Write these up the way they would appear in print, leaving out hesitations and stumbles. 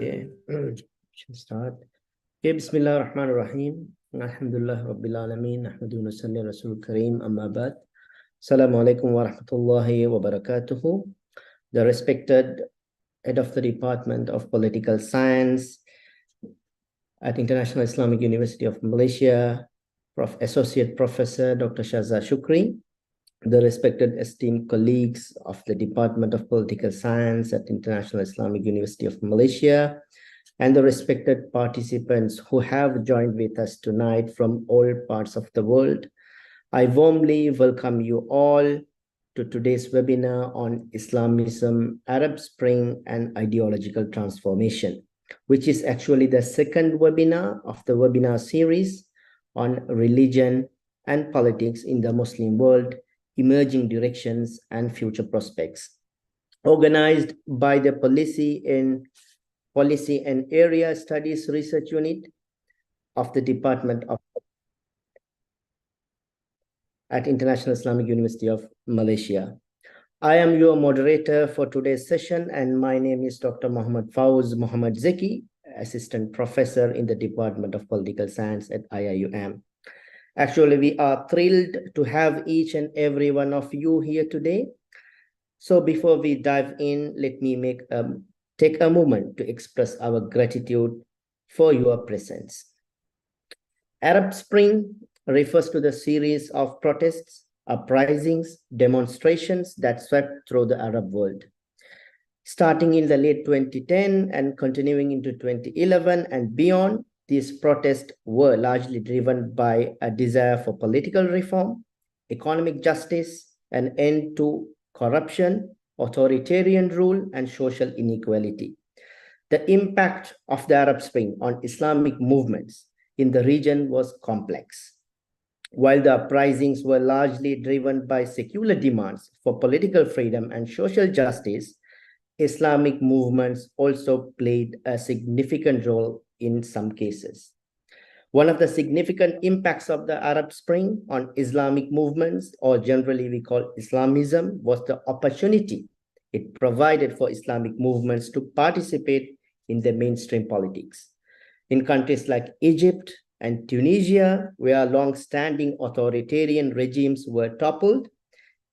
Okay, should start. Okay, Bismillah ar-Rahman ar-Rahim. Alhamdulillah Rabbil Alameen. Ahmadu Nasalli Rasul Kareem. Amma ba'd. Assalamu alaikum wa rahmatullahi wa barakatuhu. The respected head of the Department of Political Science at International Islamic University of Malaysia, Associate Professor Dr. Shazza Shukri, the respected esteemed colleagues of the Department of Political Science at International Islamic University of Malaysia, and the respected participants who have joined with us tonight from all parts of the world. I warmly welcome you all to today's webinar on Islamism, Arab Spring, and Ideological Transformation, which is actually the second webinar of the webinar series on religion and politics in the Muslim world, emerging directions and future prospects, organized by the Policy and Area Studies Research Unit of the Department of at International Islamic University of Malaysia. I am your moderator for today's session, and my name is Dr. Muhammad Fawz Muhammad Zeki, Assistant Professor in the Department of Political Science at IIUM. Actually, we are thrilled to have each and every one of you here today. So before we dive in, let me take a moment to express our gratitude for your presence. Arab Spring refers to the series of protests, uprisings, demonstrations that swept through the Arab world. Starting in the late 2010 and continuing into 2011 and beyond, these protests were largely driven by a desire for political reform, economic justice, an end to corruption, authoritarian rule, and social inequality. The impact of the Arab Spring on Islamic movements in the region was complex. While the uprisings were largely driven by secular demands for political freedom and social justice, Islamic movements also played a significant role in some cases. One of the significant impacts of the Arab Spring on Islamic movements, or generally we call Islamism, was the opportunity it provided for Islamic movements to participate in the mainstream politics. In countries like Egypt and Tunisia, where long-standing authoritarian regimes were toppled,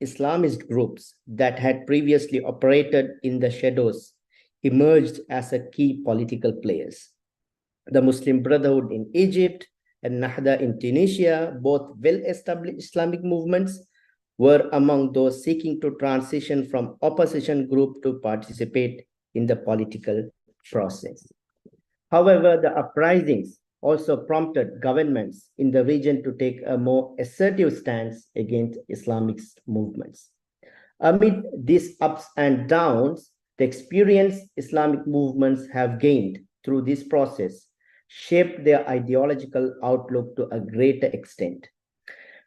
Islamist groups that had previously operated in the shadows emerged as a key political players. The Muslim Brotherhood in Egypt and Nahda in Tunisia, both well-established Islamic movements, were among those seeking to transition from opposition group to participate in the political process. However, the uprisings also prompted governments in the region to take a more assertive stance against Islamist movements. Amid these ups and downs, the experience Islamic movements have gained through this process shaped their ideological outlook to a greater extent.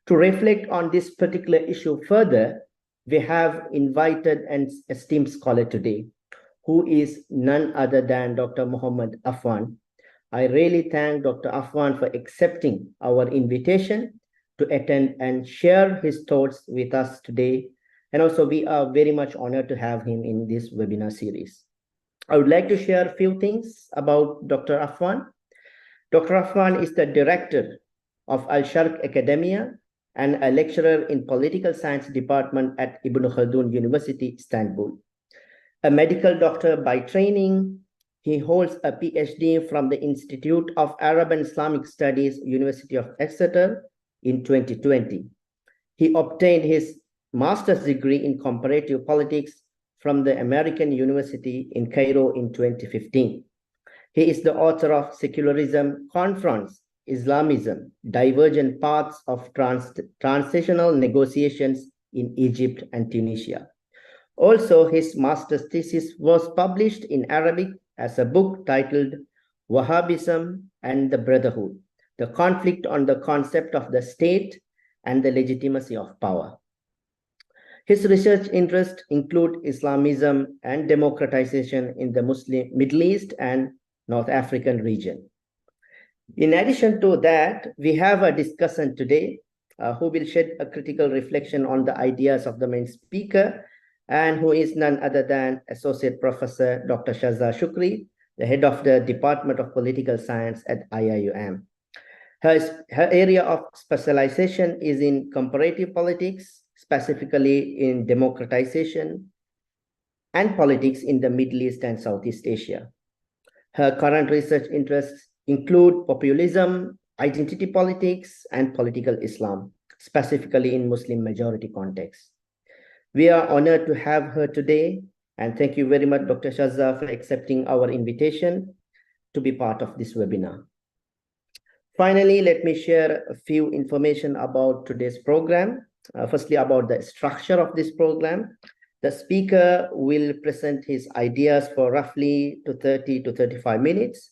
To reflect on this particular issue further, we have invited an esteemed scholar today, who is none other than Dr. Muhammad Afwan. I really thank Dr. Afwan for accepting our invitation to attend and share his thoughts with us today. And also, we are very much honored to have him in this webinar series. I would like to share a few things about Dr. Afwan. Dr. Afwan is the director of Al-Sharq Academia and a lecturer in Political Science Department at Ibn Khaldun University, Istanbul. A medical doctor by training, he holds a PhD from the Institute of Arab and Islamic Studies, University of Exeter in 2020. He obtained his master's degree in comparative politics from the American University in Cairo in 2015. He is the author of Secularism Confronts Islamism, Divergent Paths of Transitional Negotiations in Egypt and Tunisia. Also, his master's thesis was published in Arabic as a book titled Wahhabism and the Brotherhood, the conflict on the concept of the state and the legitimacy of power. His research interests include Islamism and democratization in the Middle East and North African region. In addition to that, we have a discussant today who will shed a critical reflection on the ideas of the main speaker, and who is none other than Associate Professor Dr. Shazza Shukri, the head of the Department of Political Science at IIUM. Her area of specialization is in comparative politics, specifically in democratization and politics in the Middle East and Southeast Asia. Her current research interests include populism, identity politics, and political Islam, specifically in Muslim majority contexts. We are honored to have her today, and thank you very much, Dr. Shazza, for accepting our invitation to be part of this webinar. Finally, let me share a few information about today's program. Firstly, about the structure of this program. The speaker will present his ideas for roughly 30 to 35 minutes.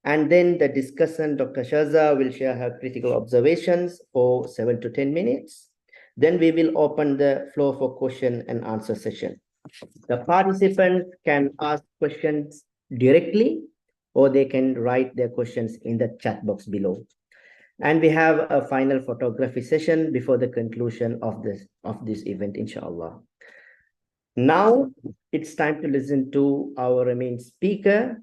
And then the discussion, Dr. Shazza will share her critical observations for 7 to 10 minutes. Then we will open the floor for question and answer session. The participants can ask questions directly, or they can write their questions in the chat box below. And we have a final photography session before the conclusion of this event, inshallah. Now it's time to listen to our main speaker.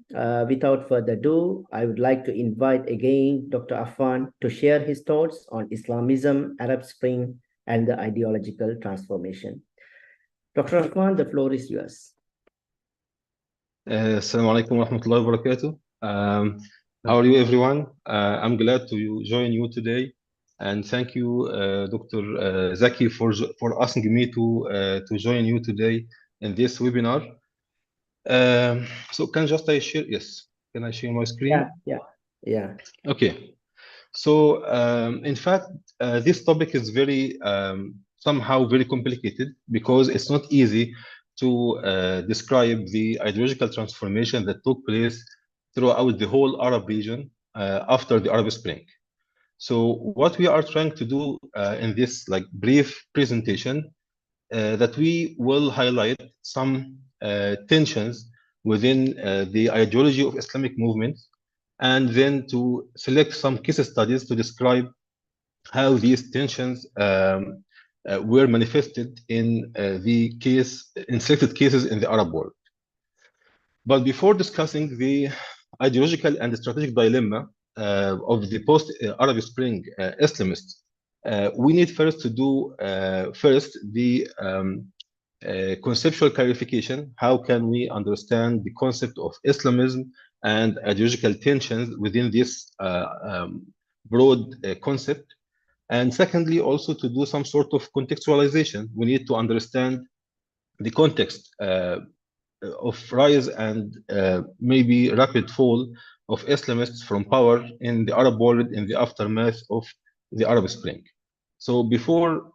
Without further ado, I would like to invite again Dr. Affan to share his thoughts on Islamism, Arab Spring, and the ideological transformation. Dr. Affan, the floor is yours. Assalamu alaikum wa rahmatullahi wa barakatuh. How are you, everyone? I'm glad to join you today, and thank you, Dr. Zaki, for asking me to join you today in this webinar. So can just I share? Yes, can I share my screen? Yeah. Okay. So in fact, this topic is very somehow very complicated because it's not easy to describe the ideological transformation that took place throughout the whole Arab region after the Arab Spring. So what we are trying to do in this brief presentation, that we will highlight some tensions within the ideology of Islamic movements, and then to select some case studies to describe how these tensions were manifested in selected cases in the Arab world. But before discussing the ideological and strategic dilemma of the post-Arab Spring Islamists, we need first to do the conceptual clarification. How can we understand the concept of Islamism and ideological tensions within this broad concept? And secondly, also to do some sort of contextualization. We need to understand the context of rise and maybe rapid fall of Islamists from power in the Arab world in the aftermath of the Arab Spring. So before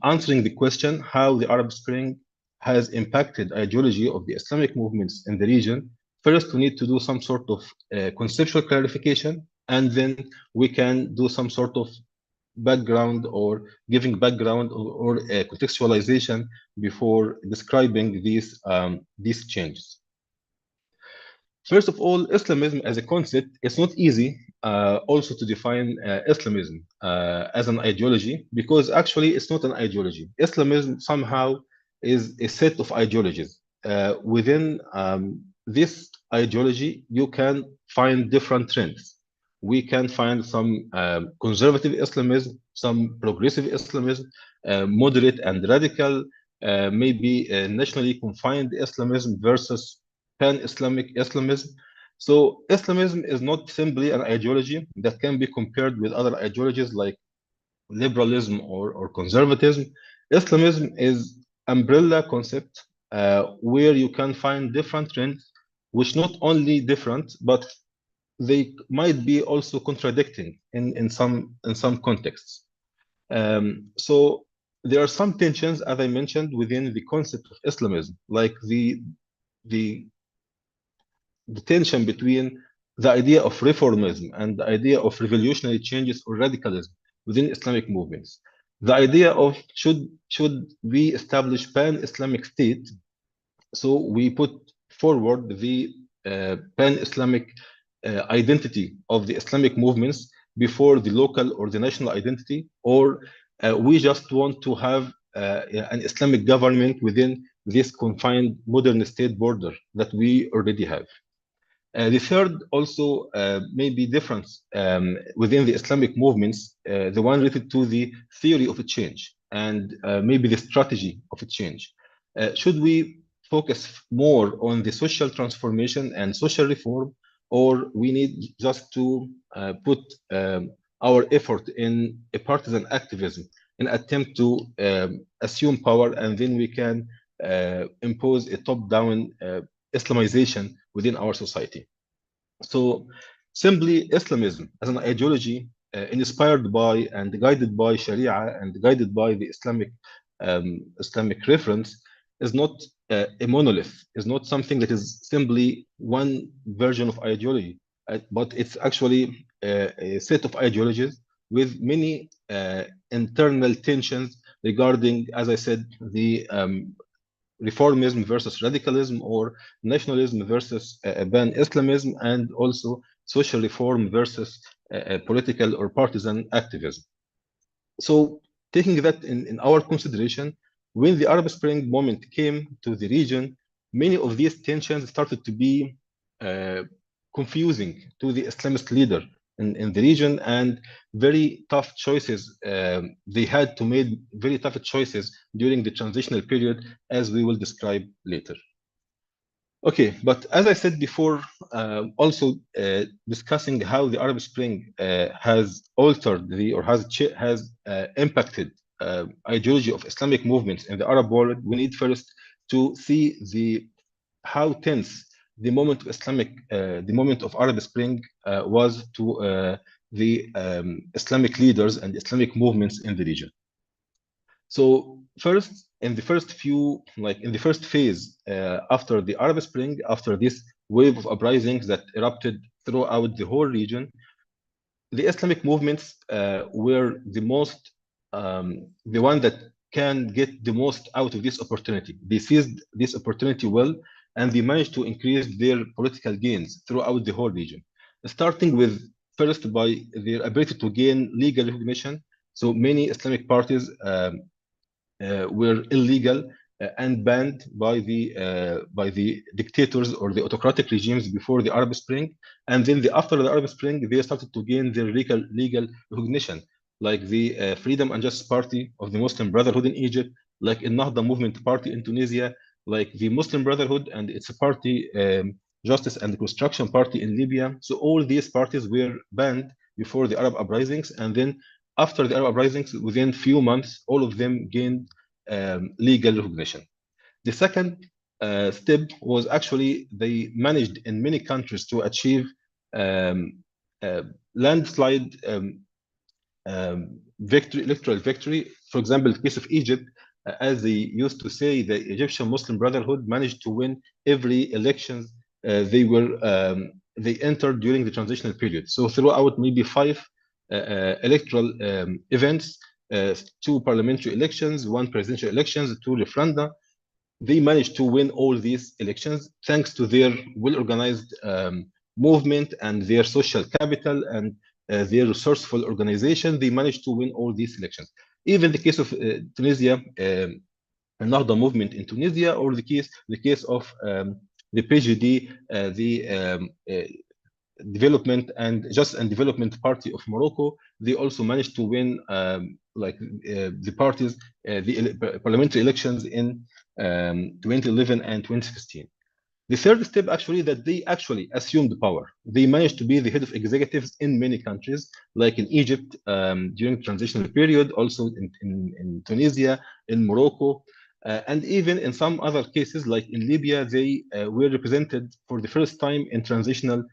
answering the question how the Arab Spring has impacted ideology of the Islamic movements in the region, first we need to do some sort of conceptual clarification, and then we can do some sort of background or giving background or contextualization before describing these changes. First of all, Islamism as a concept, it's not easy also to define Islamism as an ideology, because actually it's not an ideology. Islamism somehow is a set of ideologies. Within this ideology, you can find different trends. We can find some conservative Islamism, some progressive Islamism, moderate and radical, maybe nationally confined Islamism versus pan-Islamic Islamism. So Islamism is not simply an ideology that can be compared with other ideologies like liberalism or conservatism. Islamism is umbrella concept where you can find different trends, which not only different, but they might be also contradicting in some contexts. So there are some tensions, as I mentioned, within the concept of Islamism, like the tension between the idea of reformism and the idea of revolutionary changes or radicalism within Islamic movements. The idea of should we establish pan-Islamic state? So we put forward the pan-Islamic identity of the Islamic movements before the local or the national identity, or we just want to have an Islamic government within this confined modern state border that we already have. The third also may be different within the Islamic movements, the one related to the theory of a change and maybe the strategy of a change. Should we focus more on the social transformation and social reform, or we need just to put our effort in a partisan activism in attempt to assume power, and then we can impose a top-down Islamization within our society. So simply Islamism as an ideology inspired by and guided by Sharia and guided by the Islamic reference is not a monolith, is not something that is simply one version of ideology, but it's actually a set of ideologies with many internal tensions regarding, as I said, the reformism versus radicalism, or nationalism versus pan-Islamism, and also social reform versus political or partisan activism. So taking that in our consideration, when the Arab Spring moment came to the region, many of these tensions started to be uh, confusing to the Islamist leader in the region, and very tough choices. They had to make very tough choices during the transitional period, as we will describe later. Okay, but as I said before, also discussing how the Arab Spring has altered the or has impacted ideology of Islamic movements in the Arab world, we need first to see the how tense the moment of Arab Spring was to the Islamic leaders and Islamic movements in the region. So first, in the first few, like in the first phase after the Arab Spring, after this wave of uprisings that erupted throughout the whole region, the Islamic movements were the one that can get the most out of this opportunity. They seized this opportunity well, and they managed to increase their political gains throughout the whole region, starting with first by their ability to gain legal recognition. So many Islamic parties were illegal and banned by the dictators or the autocratic regimes before the Arab Spring, and then after the Arab Spring, they started to gain their legal recognition, like the Freedom and Justice Party of the Muslim Brotherhood in Egypt, like Ennahda Movement Party in Tunisia, like the Muslim Brotherhood and its party Justice and Construction Party in Libya. So all these parties were banned before the Arab uprisings, and then after the Arab uprisings, within few months, all of them gained legal recognition. The second step was actually they managed in many countries to achieve landslide victory, electoral victory. For example, the case of Egypt, as they used to say, the Egyptian Muslim Brotherhood managed to win every elections they entered during the transitional period. So throughout maybe 5 electoral events, 2 parliamentary elections, 1 presidential elections, 2 referenda, they managed to win all these elections thanks to their well-organized movement and their social capital and their resourceful organization. They managed to win all these elections. Even the case of Tunisia, Ennahda movement in Tunisia, or the case of the PJD, Development and Development Party of Morocco. They also managed to win the parties, the parliamentary elections in 2011 and 2016. The third step actually that they actually assumed the power. They managed to be the head of executives in many countries, like in Egypt during the transitional period, also in Tunisia, in Morocco, and even in some other cases, like in Libya, they were represented for the first time in transitional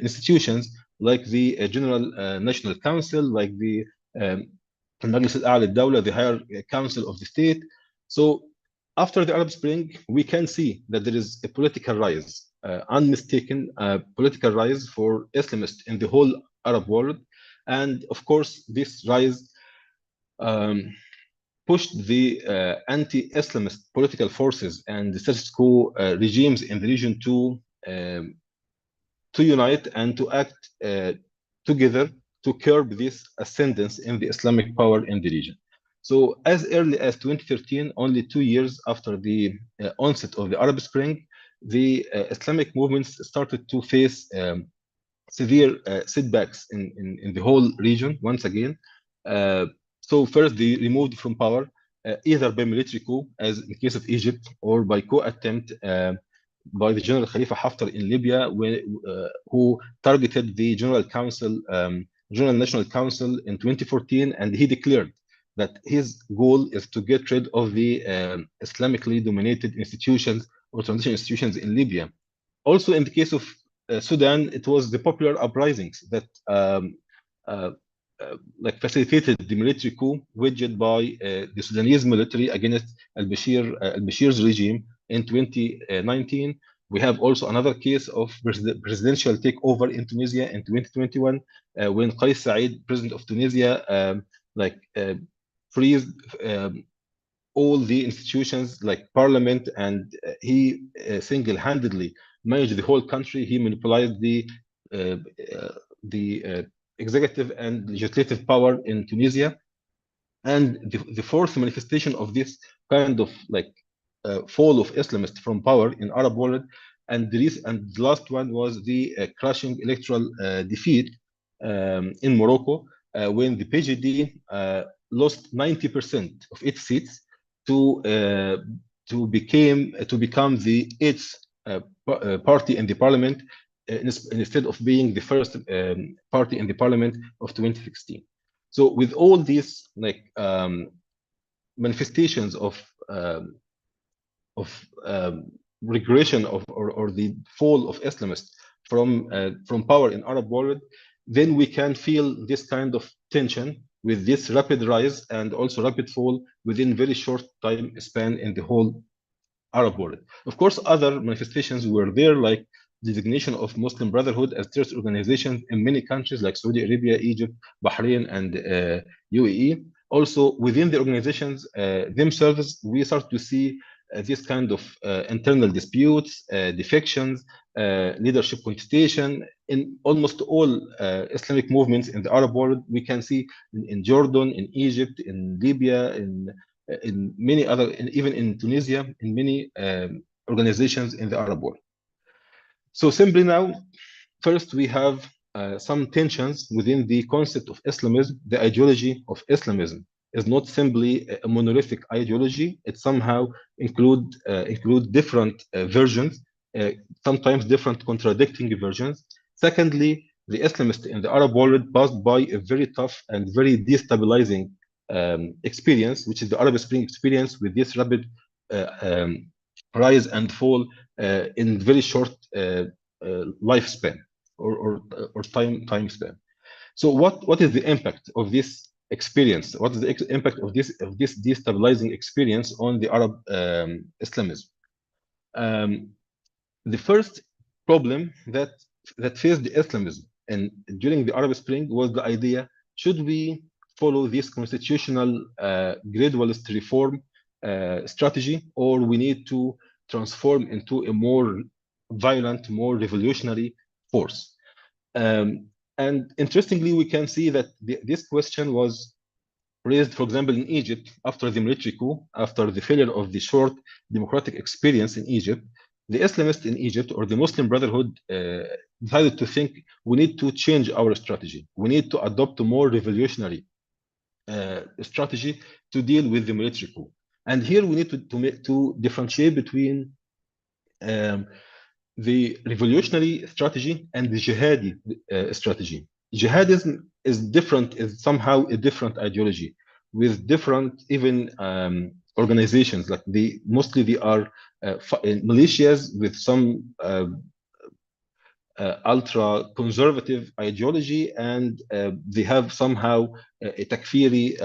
institutions, like the General National Council, like the المجلس الأعلى للدولة, the higher council of the state. So after the Arab Spring, we can see that there is a political rise, unmistaken political rise for Islamists in the whole Arab world. And of course, this rise pushed the anti-Islamist political forces and the status quo regimes in the region to unite and to act together to curb this ascendance in the Islamic power in the region. So as early as 2013, only 2 years after the onset of the Arab Spring, the Islamic movements started to face severe setbacks in the whole region once again. So first they removed from power either by military coup, as in the case of Egypt, or by coup attempt by the General Khalifa Haftar in Libya, who targeted the General National Council in 2014, and he declared that his goal is to get rid of the Islamically dominated institutions or transition institutions in Libya. Also, in the case of Sudan, it was the popular uprisings that uh, like facilitated the military coup waged by the Sudanese military against al-Bashir's regime in 2019. We have also another case of presidential takeover in Tunisia in 2021 when Qais Said, president of Tunisia, freed all the institutions like parliament, and he single-handedly managed the whole country. He manipulated the executive and legislative power in Tunisia. And the fourth manifestation of this kind of fall of Islamists from power in Arab world, and the last one was the crushing electoral defeat in Morocco when the PJD lost 90% of its seats to become the eighth party in the parliament instead of being the first party in the parliament of 2016. So with all these manifestations of regression or the fall of Islamists from power in Arab world, then we can feel this kind of tension with this rapid rise and also rapid fall within very short time span in the whole Arab world. Of course, other manifestations were there, like designation of Muslim Brotherhood as terrorist organizations in many countries like Saudi Arabia, Egypt, Bahrain, and UAE. Also, within the organizations themselves, we start to see this kind of internal disputes, defections, leadership contestation in almost all Islamic movements in the Arab world. We can see in Jordan, in Egypt, in Libya, in many other, even in Tunisia, in many organizations in the Arab world. So simply now, first we have some tensions within the concept of Islamism. The ideology of Islamism is not simply a monolithic ideology. It somehow include different versions, sometimes different contradicting versions. Secondly, the Islamists in the Arab world passed by a very tough and very destabilizing experience, which is the Arab Spring experience, with this rapid rise and fall in very short lifespan or time span. So what is the impact of this experience? What is the impact of this destabilizing experience on the Arab Islamism? The first problem that faced the Islamism and during the Arab Spring was the idea: should we follow this constitutional gradualist reform strategy, or we need to transform into a more violent, more revolutionary force? And interestingly, we can see that this question was raised, for example, in Egypt after the military coup, after the failure of the short democratic experience in Egypt. The Islamists in Egypt, or the Muslim Brotherhood, decided to think we need to change our strategy. We need to adopt a more revolutionary strategy to deal with the military coup. And here we need to differentiate between the revolutionary strategy and the jihadi strategy. Jihadism is different, is somehow a different ideology with different even organizations. Like mostly they are militias with some ultra conservative ideology, and they have somehow a takfiri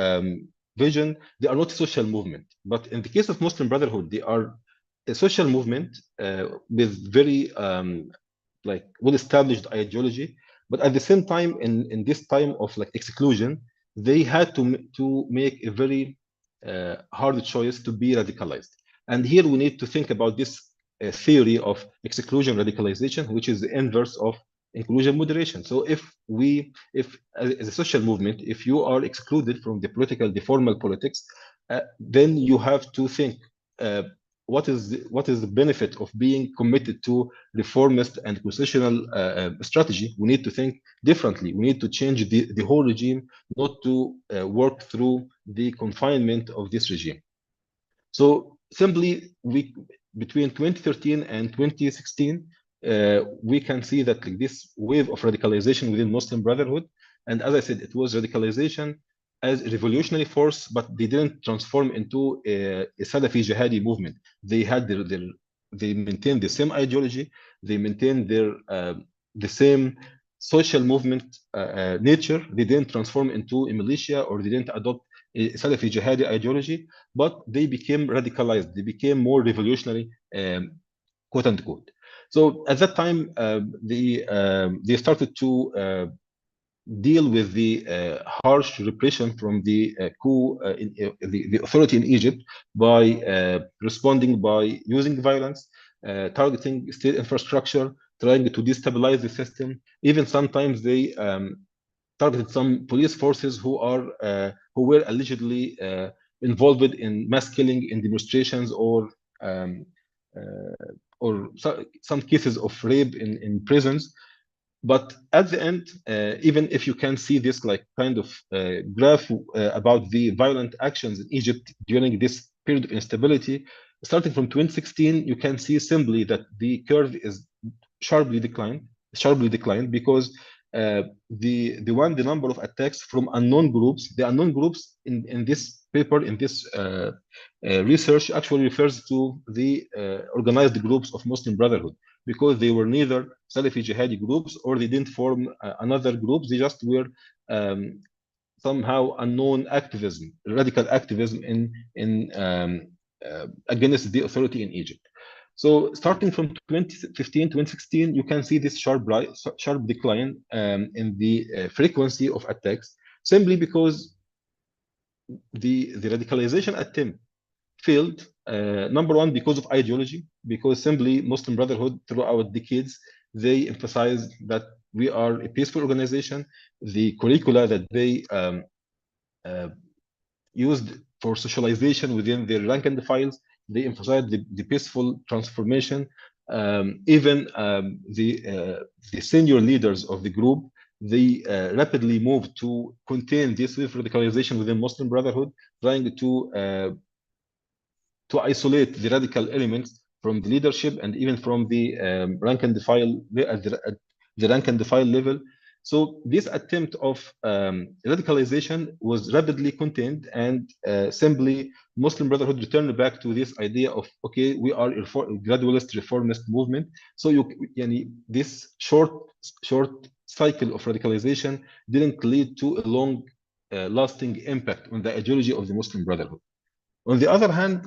vision. They are not a social movement. But in the case of Muslim Brotherhood, they are a social movement with very well-established ideology. But at the same time, in this time of exclusion, they had to make a very hard choice to be radicalized. And here we need to think about this theory of exclusion radicalization, which is the inverse of inclusion moderation. So if as a social movement, if you are excluded from the formal politics, then you have to think what is the benefit of being committed to reformist and constitutional strategy. We need to think differently. We need to change the whole regime, not to work through the confinement of this regime. So simply, we between 2013 and 2016, we can see that like this wave of radicalization within Muslim Brotherhood, and as I said, it was radicalization as a revolutionary force, but they didn't transform into a Salafi jihadi movement. They had they maintained the same ideology, they maintained the same social movement nature. They didn't transform into a militia, or they didn't adopt a Salafi jihadi ideology, but they became radicalized. They became more revolutionary, quote unquote. So at that time, they started to deal with the harsh repression from the coup, the authority in Egypt, by responding by using violence, targeting state infrastructure, trying to destabilize the system. Even sometimes they targeted some police forces who were allegedly involved in mass killing in demonstrations, um, some cases of rape in prisons. But at the end, even if you can see this like kind of graph about the violent actions in Egypt during this period of instability, starting from 2016, you can see simply that the curve is sharply declined, because the number of attacks from unknown groups, the unknown groups in this paper, in this research, actually refers to the organized groups of Muslim Brotherhood, because they were neither Salafi jihadi groups, or they didn't form another group. They just were somehow unknown activism, radical activism in against the authority in Egypt. So starting from 2015, 2016, you can see this sharp decline in the frequency of attacks, simply because the radicalization attempt failed. Number one, because of ideology, because simply Muslim Brotherhood throughout decades, they emphasized that we are a peaceful organization. The curricula that they uh, used for socialization within their rank and files, they emphasized the peaceful transformation. Even the senior leaders of the group, they rapidly moved to contain this wave of radicalization within Muslim Brotherhood, trying to isolate the radical elements from the leadership, and even from the rank and file at the rank and file level. So this attempt of radicalization was rapidly contained, and simply Muslim Brotherhood returned back to this idea of, okay, we are a gradualist reformist movement. So this short cycle of radicalization didn't lead to a long lasting impact on the ideology of the Muslim Brotherhood. On the other hand,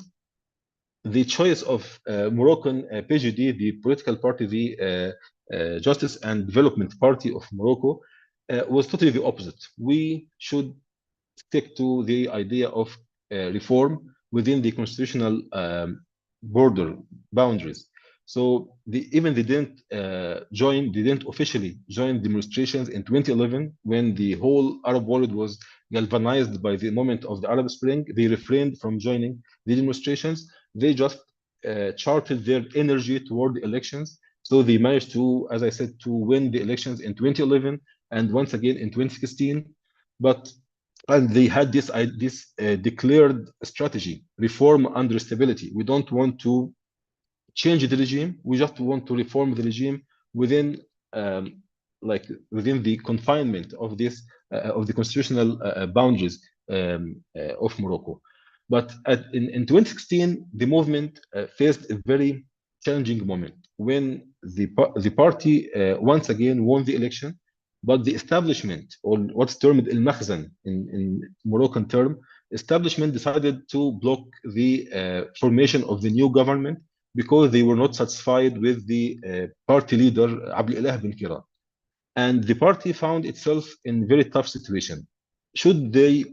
the choice of Moroccan PJD, the political party, the Justice and Development Party of Morocco, was totally the opposite. We should stick to the idea of reform within the constitutional boundaries. So even they didn't officially join demonstrations in 2011, when the whole Arab world was galvanized by the moment of the Arab Spring. They refrained from joining the demonstrations. They just charted their energy toward the elections. So they managed to, as I said, to win the elections in 2011 and once again in 2016. And they had this declared strategy: reform under stability. We don't want to change the regime. We just want to reform the regime within within the confinement of this of the constitutional boundaries of Morocco. But in 2016, the movement faced a very challenging moment, when the party once again won the election, but the establishment, or what's termed al-makhzan in Moroccan term, establishment decided to block the formation of the new government, because they were not satisfied with the party leader Abdel bin Kiran. And the party found itself in a very tough situation. Should they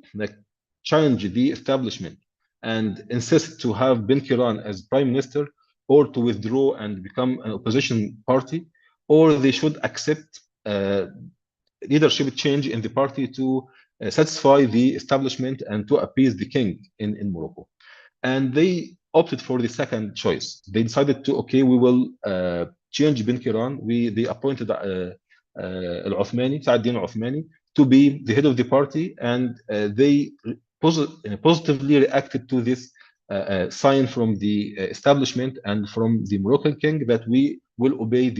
challenge the establishment and insist to have bin Kiran as prime minister, or to withdraw and become an opposition party, or they should accept leadership change in the party to satisfy the establishment and to appease the king in Morocco? And they opted for the second choice. They decided to, okay, we will change bin Kiran. They appointed Al-Uthmani, Sa'ad-Din Al-Uthmani, to be the head of the party, and they positively reacted to this sign from the establishment and from the Moroccan king that we will obey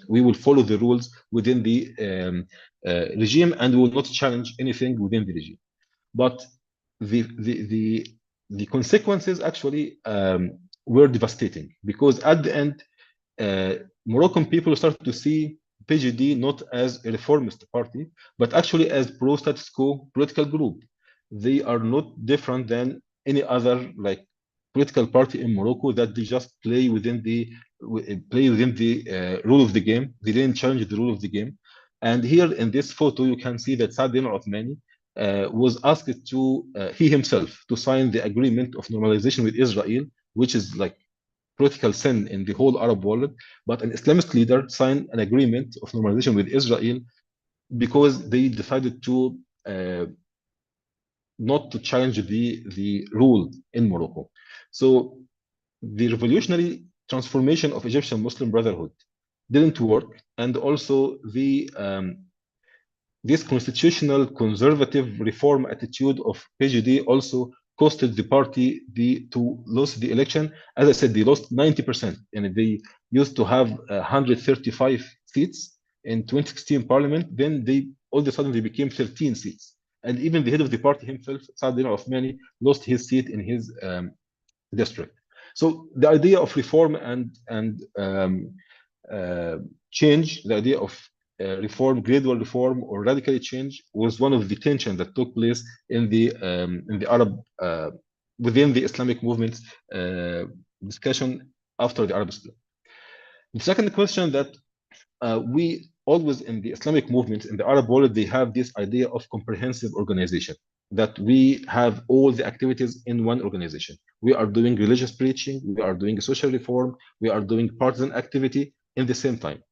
we will follow the rules within the regime, and we will not challenge anything within the regime. But the consequences actually were devastating, because at the end, Moroccan people started to see PJD not as a reformist party, but actually as pro-status quo political group. They are not different than any other political party in Morocco, that they just play within the rule of the game. They didn't challenge the rule of the game. And here in this photo, you can see that Saad Al-Uthmani was asked to he himself to sign the agreement of normalization with Israel, which is political sin in the whole Arab world. But an Islamist leader signed an agreement of normalization with Israel because they decided to not to challenge the rule in Morocco. So the revolutionary transformation of Egyptian Muslim Brotherhood didn't work, and also this constitutional conservative reform attitude of PJD also costed the party to lose the election. As I said, they lost 90%, and they used to have 135 seats in 2016 parliament. Then all of a sudden they became 13 seats, and even the head of the party himself, Saad Al-Uthmani, lost his seat in his district. So the idea of reform and change, the idea of reform, gradual reform or radical change, was one of the tensions that took place in the Arab within the Islamic movement discussion after the Arab split. The second question that we always in the Islamic movement in the Arab world, they have this idea of comprehensive organization, that we have all the activities in one organization. We are doing religious preaching, we are doing social reform, we are doing partisan activity in the same time.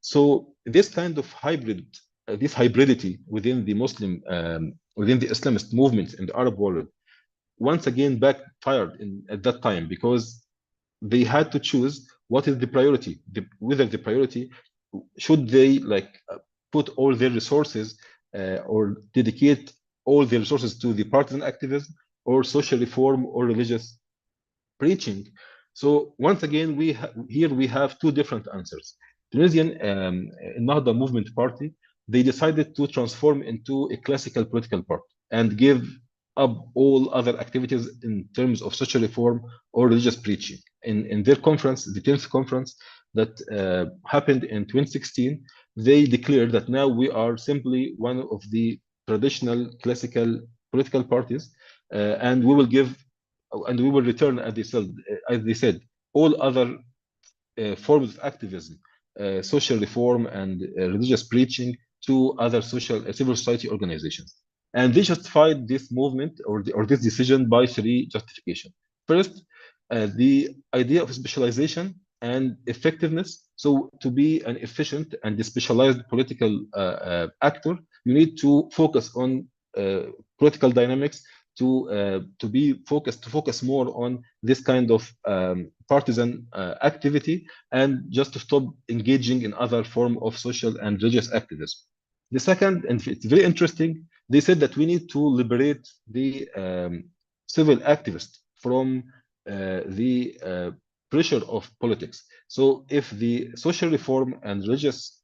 So this kind of this hybridity within the Muslim, within the Islamist movements in the Arab world, once again backfired at that time, because they had to choose what is the priority, whether the priority, should they put all their resources or dedicate all their resources to the partisan activism or social reform or religious preaching. So once again, here we have two different answers. Tunisian Nahda movement party, they decided to transform into a classical political party and give up all other activities in terms of social reform or religious preaching. In their conference, the 10th conference that happened in 2016, they declared that now we are simply one of the traditional classical political parties, and we will return, as they said, all other forms of activism, social reform and religious preaching, to other civil society organizations. And they justified this movement or this decision by three justifications. First, the idea of specialization and effectiveness. So to be an efficient and specialized political actor, you need to focus on political dynamics, to focus more on this kind of partisan activity, and just to stop engaging in other form of social and religious activism. The second, and it's very interesting, they said that we need to liberate the civil activists from the pressure of politics. So if the social reform and religious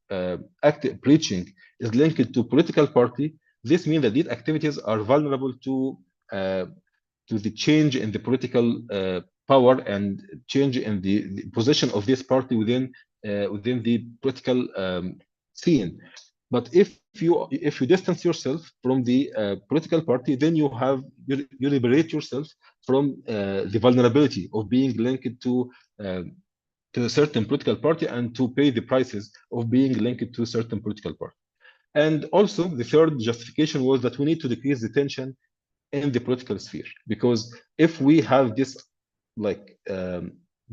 preaching is linked to political party, this means that these activities are vulnerable to the change in the political power and change in the position of this party within the political scene. But if you distance yourself from the political party, then you liberate yourself from the vulnerability of being linked to a certain political party and to pay the prices of being linked to a certain political party. And also, the third justification was that we need to decrease the tension in the political sphere, because if we have this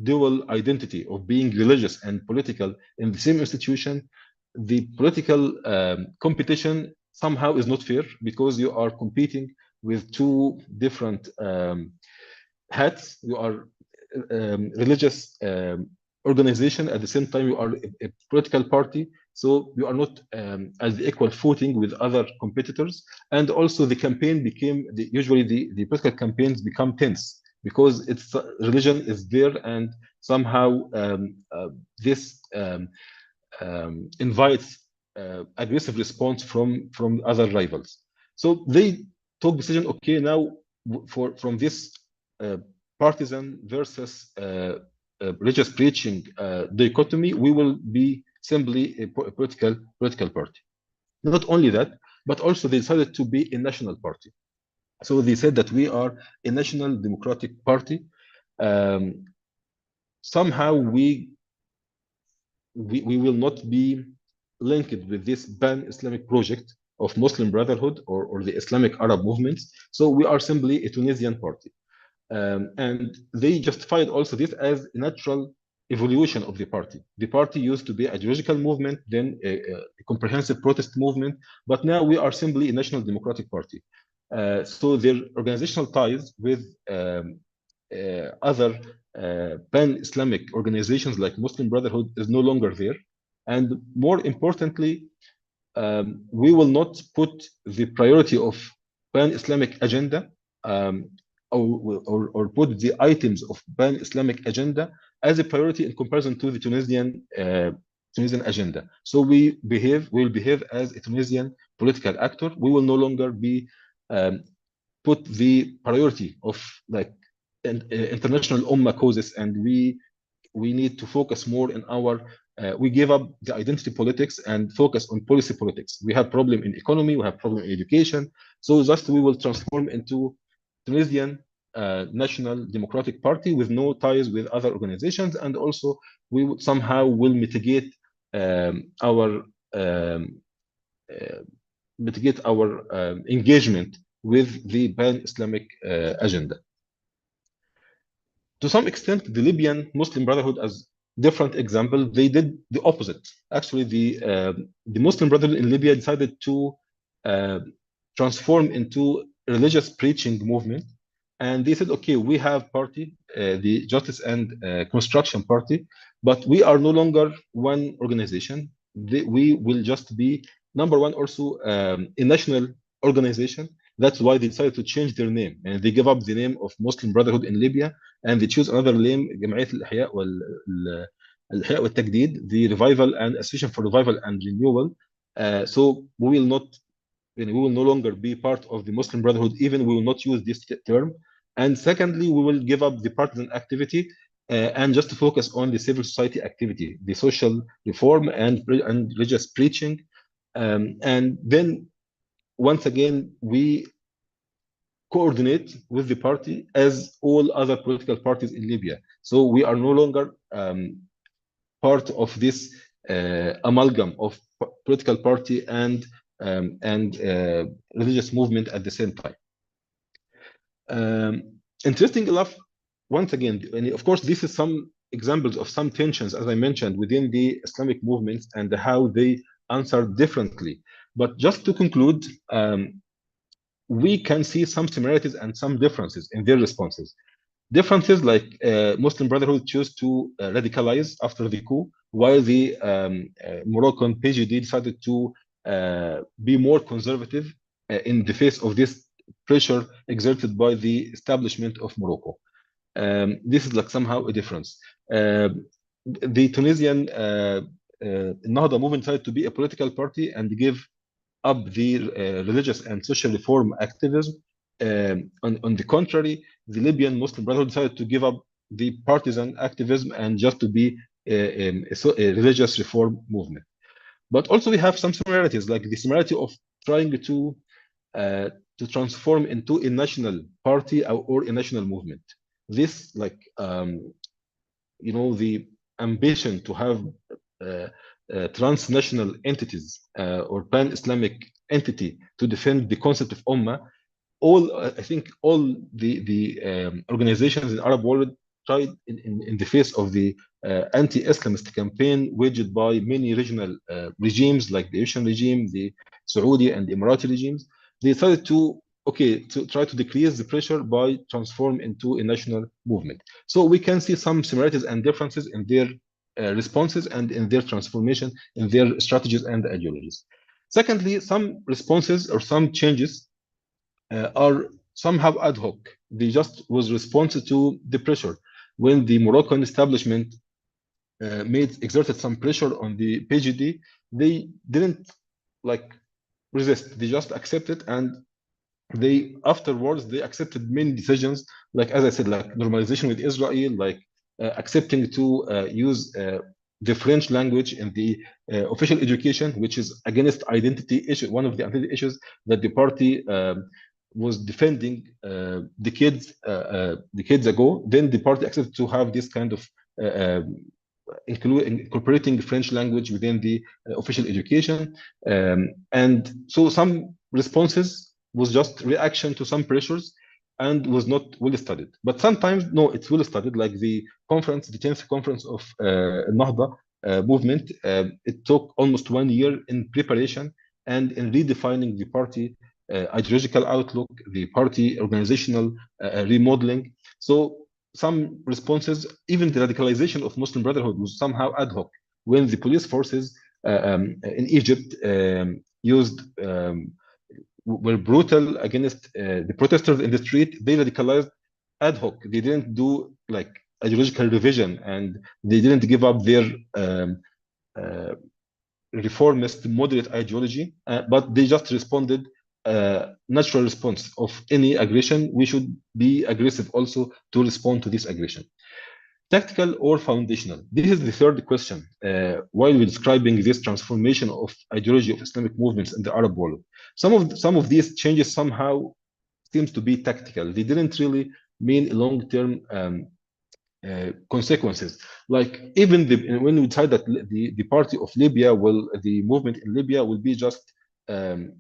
dual identity of being religious and political in the same institution, the political competition somehow is not fair, because you are competing with two different hats. You are religious organization. At the same time, you are a political party. So you are not as the equal footing with other competitors. And also the campaign became, usually the political campaigns become tense because it's religion is there, and somehow this invites aggressive response from other rivals. So they took decision. Okay, now from this uh, partisan versus religious preaching dichotomy, we will be simply a political party. Not only that, but also they decided to be a national party. So they said that we are a national democratic party. Um, Somehow we will not be linked with this pan-Islamic project of Muslim Brotherhood or the Islamic Arab movements. So we are simply a Tunisian party. And they justified also this as a natural evolution of the party. The party used to be an ideological movement, then a comprehensive protest movement, but now we are simply a national democratic party. So their organizational ties with other pan-Islamic organizations like Muslim Brotherhood is no longer there. And more importantly, we will not put the priority of pan-Islamic agenda um, or put the items of pan-Islamic agenda as a priority in comparison to the Tunisian agenda. So we will behave as a Tunisian political actor. We will no longer be put the priority of like international ummah causes, and we need to focus more in our we give up the identity politics and focus on policy politics. We have problem in economy, we have problem in education. So just we will transform into Tunisian National Democratic Party with no ties with other organizations, and also we somehow will our um, uh, mitigate our engagement with the pan-Islamic agenda. To some extent, the Libyan Muslim Brotherhood, as different example, they did the opposite. Actually, the Muslim Brotherhood in Libya decided to uh, transform into religious preaching movement, and they said, okay, we have party, the Justice and Construction Party, but we are no longer one organization. We will just be number one, also a national organization. That's why they decided to change their name, and they gave up the name of Muslim Brotherhood in Libya, and they choose another name, جمعية الإحياء والتجديد, the Revival and Association for Revival and Renewal. So we will no longer be part of the Muslim Brotherhood, even we will not use this term. And secondly, we will give up the partisan activity and just focus on the civil society activity, the social reform and religious preaching. And then once again, we coordinate with the party as all other political parties in Libya. So we are no longer part of this amalgam of political party and religious movement at the same time. Interesting enough, once again, and of course, this is some examples of some tensions, as I mentioned, within the Islamic movements and how they answer differently. But just to conclude, we can see some similarities and some differences in their responses. Differences like Muslim Brotherhood chose to radicalize after the coup, while the Moroccan PJD decided to be more conservative in the face of this pressure exerted by the establishment of Morocco. This is like somehow a difference. The Tunisian Nahda movement decided to be a political party and give up the religious and social reform activism. On the contrary, the Libyan Muslim Brotherhood decided to give up the partisan activism and just to be a religious reform movement. But also we have some similarities, like the similarity of trying to transform into a national party or a national movement. This, like, the ambition to have transnational entities or pan-Islamic entity to defend the concept of Ummah. I think all the organizations in the Arab world tried in the face of the anti-Islamist campaign waged by many regional regimes like the Asian regime, the Saudi and the Emirati regimes. They decided to okay, to try to decrease the pressure by transform into a national movement. So we can see some similarities and differences in their responses and in their transformation, in their strategies and ideologies. Secondly, some responses or some changes are somehow ad hoc. They just was response to the pressure. When the Moroccan establishment exerted some pressure on the PGD, they didn't like resist. They just accepted, and they afterwards they accepted many decisions, like as I said, like normalization with Israel, like accepting to use the French language in the official education, which is against identity issue, one of the identity issues that the party was defending decades ago. Then the party accepted to have this kind of incorporating French language within the official education, and so some responses was just reaction to some pressures and was not well studied. But sometimes, no, it's well studied, like the conference, the 10th conference of Nahda movement. It took almost 1 year in preparation and in redefining the party ideological outlook, the party organizational remodeling. So some responses, even the radicalization of Muslim Brotherhood was somehow ad hoc. When the police forces in Egypt used were brutal against the protesters in the street, they radicalized ad hoc. They didn't do like ideological revision, and they didn't give up their reformist moderate ideology, but they just responded natural response of any aggression. We should be aggressive also to respond to this aggression. Tactical or foundational? This is the third question while we're describing this transformation of ideology of Islamic movements in the Arab world. Some of these changes somehow seems to be tactical. They didn't really mean long-term consequences. Like even when we decide that the party of Libya the movement in Libya will be just um,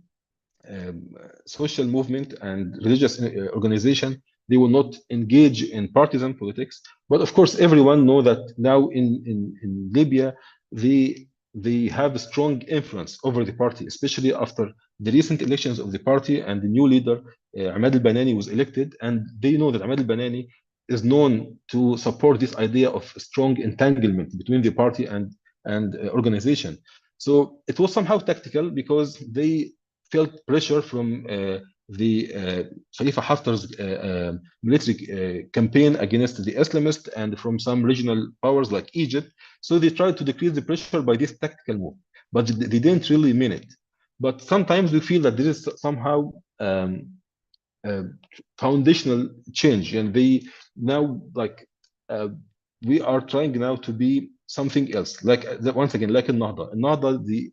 social movement and religious organization, they will not engage in partisan politics. But of course, everyone know that now in Libya, they have a strong influence over the party, especially after the recent elections of the party and the new leader, Ahmad al-Banani, was elected. And they know that Ahmad al-Banani is known to support this idea of strong entanglement between the party and organization. So it was somehow tactical because they felt pressure from the Khalifa Haftar's military campaign against the Islamists and from some regional powers like Egypt. So they tried to decrease the pressure by this tactical move, but they didn't really mean it. But sometimes we feel that this is somehow uh, foundational change, and they now like we are trying now to be something else. Like once again, like in Nahda,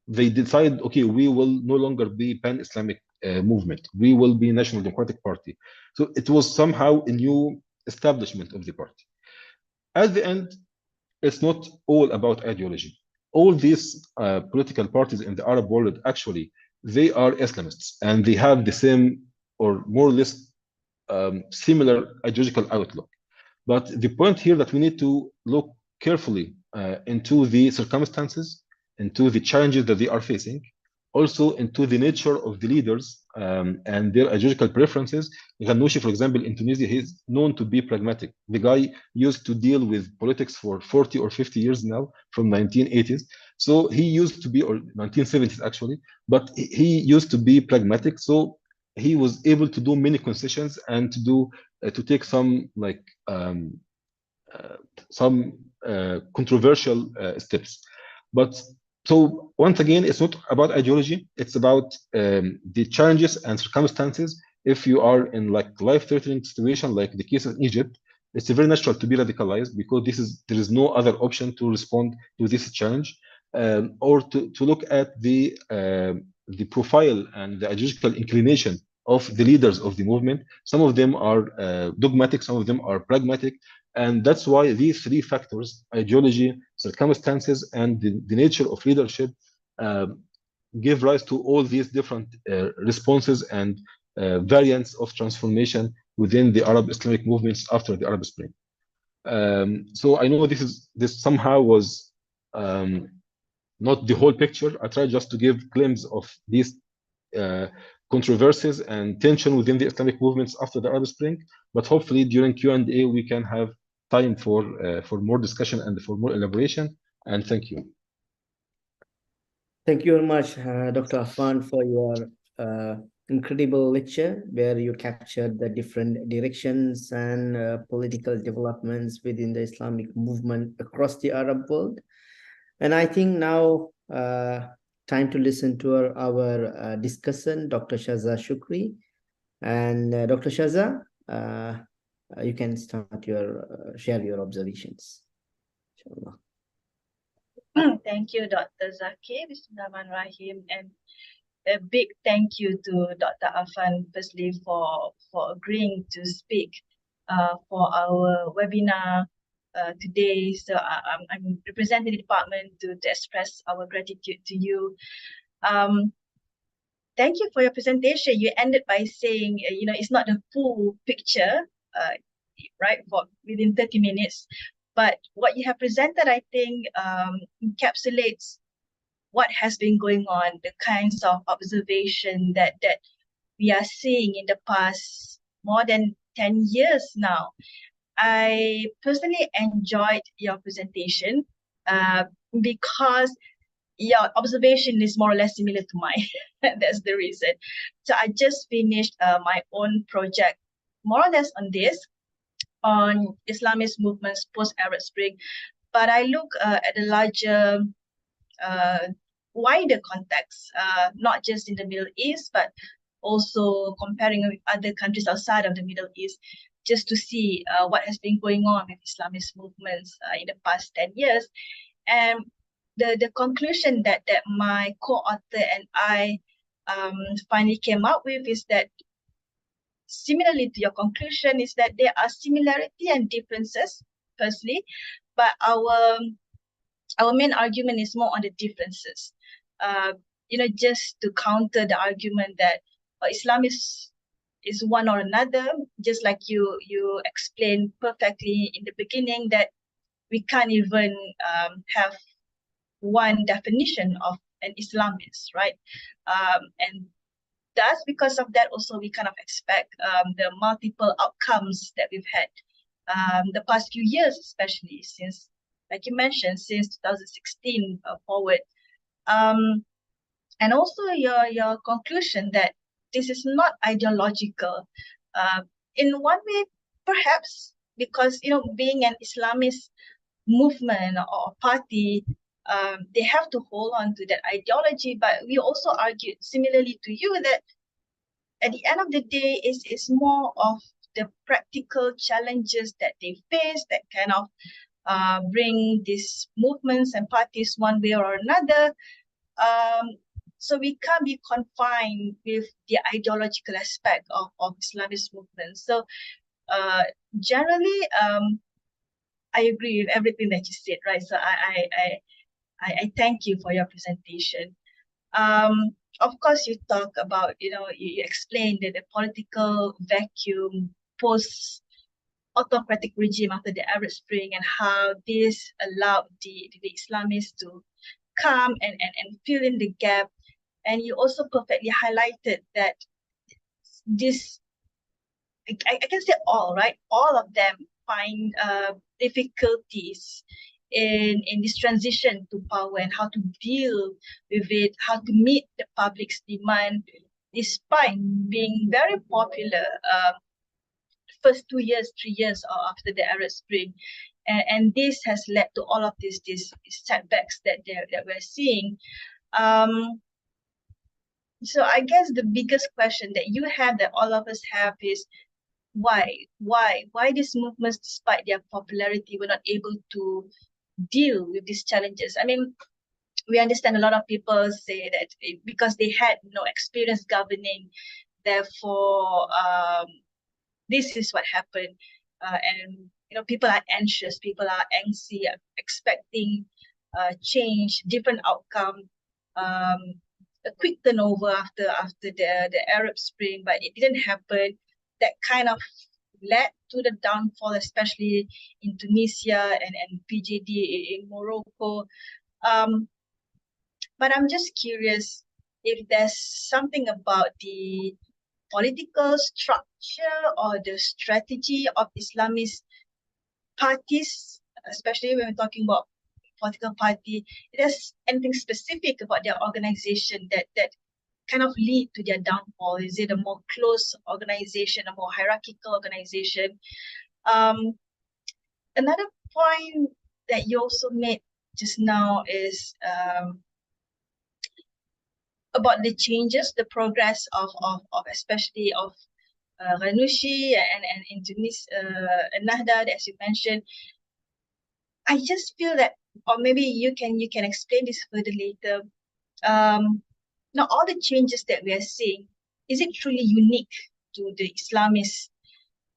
they decide, okay, we will no longer be pan-Islamic movement. We will be National Democratic Party. So it was somehow a new establishment of the party. At the end, it's not all about ideology. All these political parties in the Arab world, actually, they are Islamists, and they have the same or more or less similar ideological outlook. But the point here that we need to look carefully into the circumstances, into the challenges that they are facing, also into the nature of the leaders and their ideological preferences. Ghannouchi, for example, in Tunisia, he's known to be pragmatic. The guy used to deal with politics for 40 or 50 years now, from 1980s. So he used to be, or 1970s actually, but he used to be pragmatic. So he was able to do many concessions and to take some like some controversial steps. But so once again, it's not about ideology. It's about the challenges and circumstances. If you are in like life-threatening situation, like the case in Egypt, it's very natural to be radicalized because there is no other option to respond to this challenge, or to look at the profile and the ideological inclination of the leaders of the movement. Some of them are dogmatic, some of them are pragmatic, and that's why these three factors, ideology, circumstances, and the nature of leadership, give rise to all these different responses and variants of transformation within the Arab Islamic movements after the Arab Spring. So I know this somehow was not the whole picture. I tried just to give glimpse of these controversies and tension within the Islamic movements after the Arab Spring. But hopefully during Q&A, we can have time for more discussion and for more elaboration. And thank you. Thank you very much, Dr. Affan, for your incredible lecture where you captured the different directions and political developments within the Islamic movement across the Arab world. And I think now time to listen to our discussant, Dr. Shaza Shukri. And Dr. Shaza, you can start share your observations. Inshallah. Thank you, Dr. Zaki. Bismillahirrahmanirrahim. And a big thank you to Dr. Affan, firstly, for agreeing to speak for our webinar today. So I'm representing the department to express our gratitude to you. Thank you for your presentation. You ended by saying, it's not the full picture, right, for within 30 minutes. But what you have presented, I think, encapsulates what has been going on, the kinds of observation that we are seeing in the past more than 10 years now. I personally enjoyed your presentation because your observation is more or less similar to mine. That's the reason. So I just finished my own project, more or less on this, on Islamist movements post-Arab Spring. But I look at a larger, wider context, not just in the Middle East, but also comparing with other countries outside of the Middle East, just to see what has been going on with Islamist movements in the past 10 years. And the conclusion that my co-author and I finally came up with is that, similarly to your conclusion, is that there are similarity and differences, firstly, but our main argument is more on the differences. Just to counter the argument that Islam is one or another, just like you explained perfectly in the beginning, that we can't even have one definition of an Islamist, right? And thus, because of that, also we kind of expect the multiple outcomes that we've had the past few years, especially since, like you mentioned, since 2016 forward. And also your conclusion that this is not ideological. In one way, perhaps, because, being an Islamist movement or party, they have to hold on to that ideology. But we also argued similarly to you that at the end of the day, it's more of the practical challenges that they face that kind of bring these movements and parties one way or another. So we can't be confined with the ideological aspect of Islamist movements. So generally, I agree with everything that you said, right? So I thank you for your presentation. Of course, you talk about, you explained that the political vacuum post autocratic regime after the Arab Spring and how this allowed the Islamists to come and fill in the gap. And you also perfectly highlighted that this, I can say all, right? All of them find difficulties in this transition to power and how to deal with it, how to meet the public's demand, despite being very popular first 2 years, 3 years after the Arab Spring. And this has led to all of these setbacks that we're seeing. So I guess the biggest question that you have, that all of us have, is why these movements, despite their popularity, were not able to deal with these challenges? I mean, we understand a lot of people say that because they had no experience governing, therefore this is what happened. And people are anxious, people are angsty, expecting change, different outcome, a quick turnover after the Arab Spring, but it didn't happen. That kind of led to the downfall, especially in Tunisia and PJD in Morocco. But I'm just curious, if there's something about the political structure or the strategy of Islamist parties, especially when we're talking about political party, if there's anything specific about their organization that kind of lead to their downfall? Is it a more close organization, a more hierarchical organization? Another point that you also made just now is about the changes, the progress of especially of Ranushi and Indonesia, Nahda, as you mentioned. I just feel that, or maybe you can explain this further later. Now, all the changes that we are seeing, is it truly unique to the Islamists,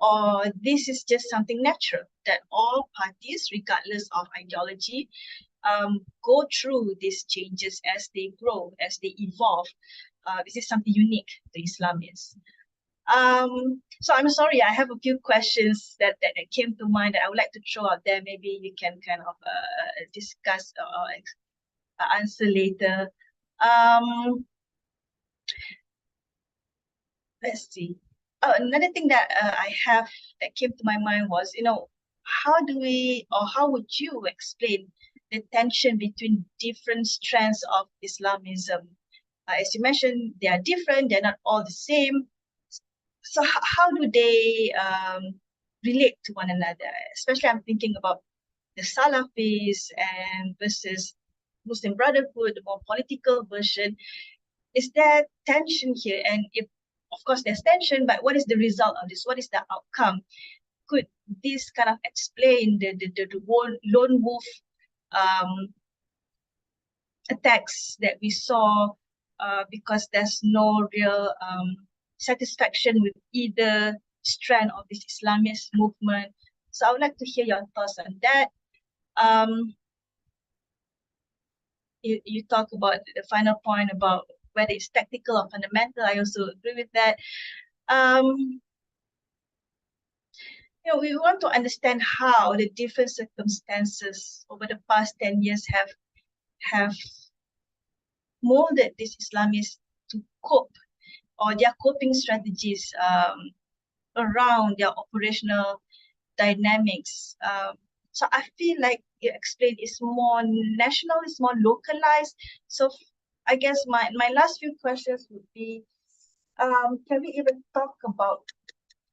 or this is just something natural that all parties, regardless of ideology, go through these changes as they grow, as they evolve? This is something unique to Islamists. So I'm sorry, I have a few questions that came to mind that I would like to throw out there. Maybe you can kind of discuss or answer later. Let's see. Another thing that I have that came to my mind was, how do we, or how would you explain the tension between different strands of Islamism? As you mentioned, they are different, they're not all the same. So how do they relate to one another? Especially I'm thinking about the Salafis and versus Muslim Brotherhood, the more political version. Is there tension here? And if, of course, there's tension, but what is the result of this? What is the outcome? Could this kind of explain the lone wolf attacks that we saw because there's no real satisfaction with either strand of this Islamist movement? So I would like to hear your thoughts on that. You talk about the final point about whether it's tactical or fundamental. I also agree with that. We want to understand how the different circumstances over the past 10 years have molded these Islamists to cope, or their coping strategies around their operational dynamics. So I feel like you explained it's more national, it's more localized. So I guess my last few questions would be, can we even talk about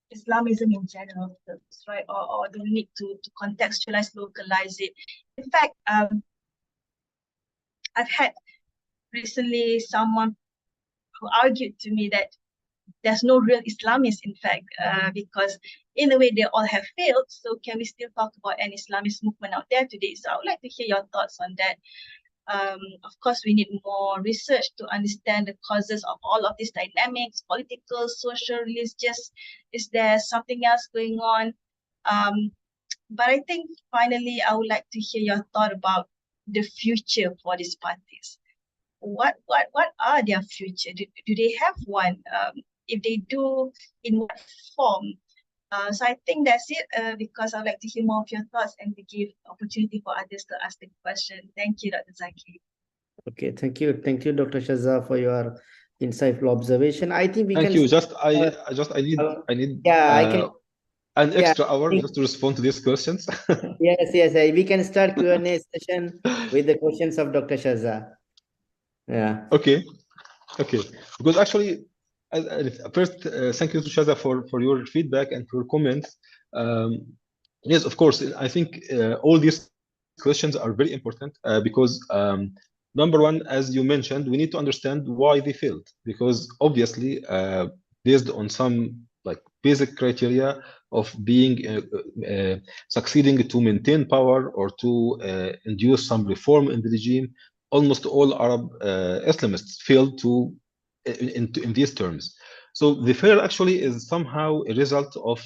Islamism in general terms, right? Or do we need to contextualize, localize it? In fact, I've had recently someone who argued to me that there's no real Islamists, in fact, because in a way they all have failed. So can we still talk about an Islamist movement out there today? So I would like to hear your thoughts on that. Of course, we need more research to understand the causes of all of these dynamics, political, social, religious. Is there something else going on? But I think finally, I would like to hear your thought about the future for these parties. What are their future? Do they have one? If they do, in what form? So I think that's it, because I'd like to hear more of your thoughts and to give opportunity for others to ask the question. Thank you, Dr. Zaki. Okay, thank you, Dr. Shazza, for your insightful observation. I think we Thank can. you. I need Yeah, I can. an extra hour just to respond to these questions. Yes. We can start Q&A session with the questions of Dr. Shazza. Yeah. Okay. Because actually, first, thank you to Shaza for your feedback and for your comments. Yes, of course, I think all these questions are very important because number one, as you mentioned, we need to understand why they failed, because obviously, based on some like basic criteria of being succeeding to maintain power or to induce some reform in the regime, almost all Arab Islamists failed to in these terms. So the failure actually is somehow a result of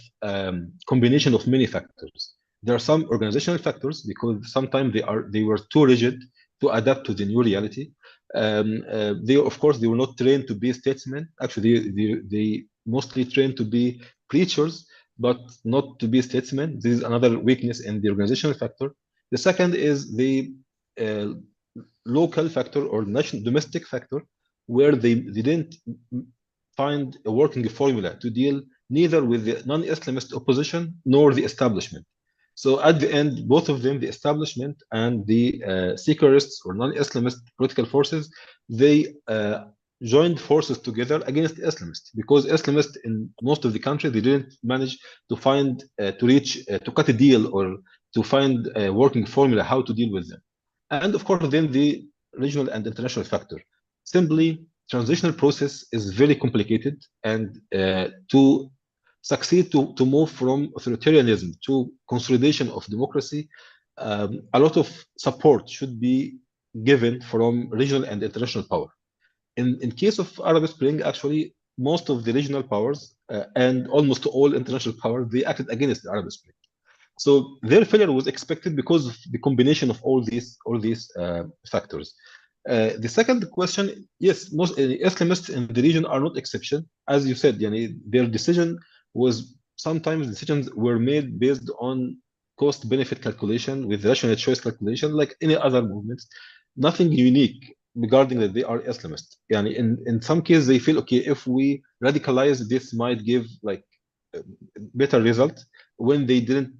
combination of many factors. There are some organizational factors because sometimes they were too rigid to adapt to the new reality. They of course they were not trained to be statesmen. Actually, they mostly trained to be preachers, but not to be statesmen. This is another weakness in the organizational factor. The second is the local factor or national domestic factor, where they didn't find a working formula to deal neither with the non-Islamist opposition nor the establishment. So at the end, both of them, the establishment and the secularists or non-Islamist political forces, they joined forces together against Islamists, because Islamists in most of the country, they didn't manage to find, to cut a deal or to find a working formula how to deal with them. And of course, then the regional and international factor. Simply, transitional process is very complicated, and to succeed to move from authoritarianism to consolidation of democracy, a lot of support should be given from regional and international power. In case of Arab Spring, actually, most of the regional powers and almost all international powers, they acted against the Arab Spring. So their failure was expected because of the combination of all these factors. The second question, yes, most Islamists in the region are not exception. As you said, their decision was, sometimes decisions were made based on cost-benefit calculation with rational choice calculation, like any other movements. Nothing unique regarding that they are Islamist. In some cases, they feel, okay, if we radicalize, this might give like better result. When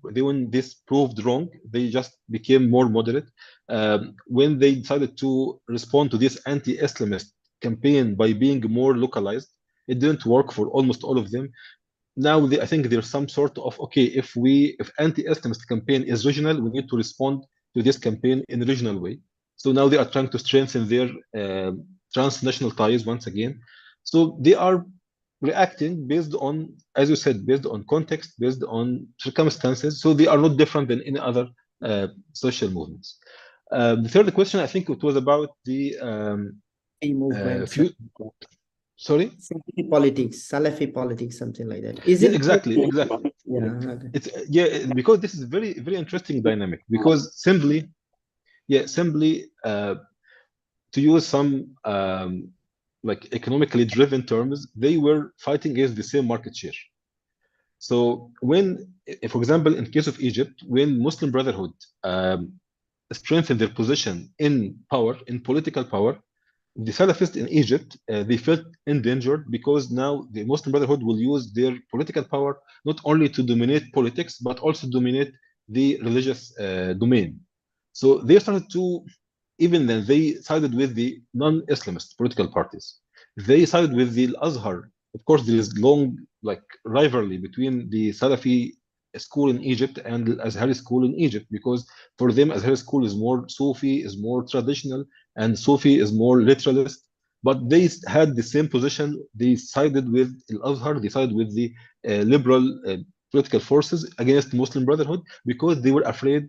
when this proved wrong, they just became more moderate. When they decided to respond to this anti-Islamist campaign by being more localized, it didn't work for almost all of them. Now I think there's some sort of, okay, if anti-Islamist campaign is regional, we need to respond to this campaign in a regional way. So now they are trying to strengthen their transnational ties once again. So they are reacting based on, as you said, based on context, based on circumstances. So they are not different than any other social movements. The third question, I think it was about the movement. Sorry? Salafi politics, something like that. Is it exactly? Yeah. Okay. Because this is very, very interesting dynamic. Because simply to use some like economically driven terms, they were fighting against the same market share. So when, for example, in case of Egypt, when Muslim Brotherhood strengthened their position in power, in political power, the Salafists in Egypt, they felt endangered, because now the Muslim Brotherhood will use their political power not only to dominate politics, but also dominate the religious domain. So they started to, even then, they sided with the non-Islamist political parties. They sided with the Azhar. Of course, there is long rivalry between the Salafi school in Egypt and the Azhari school in Egypt, because for them, Azhari school is more Sufi, is more traditional, and Sufi is more literalist. But they had the same position. They sided with Al-Azhar, they sided with the liberal political forces against Muslim Brotherhood, because they were afraid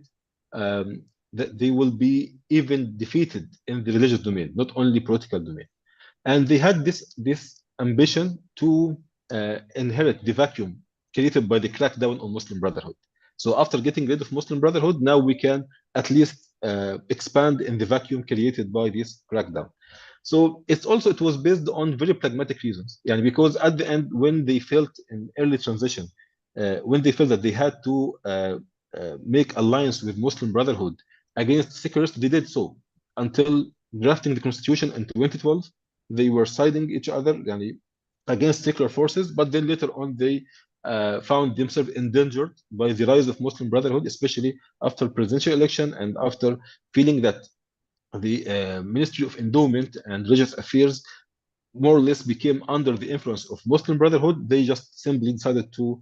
that they will be even defeated in the religious domain, not only political domain. And they had this ambition to inherit the vacuum created by the crackdown on Muslim Brotherhood. So after getting rid of Muslim Brotherhood, now we can at least expand in the vacuum created by this crackdown. So it was based on very pragmatic reasons. Because at the end, when they felt in early transition, when they felt that they had to make alliance with Muslim Brotherhood against secularists, they did so until drafting the constitution in 2012. They were siding each other against secular forces, but then later on they found themselves endangered by the rise of Muslim Brotherhood, especially after presidential election and after feeling that the Ministry of Endowment and Religious Affairs more or less became under the influence of Muslim Brotherhood. They just simply decided to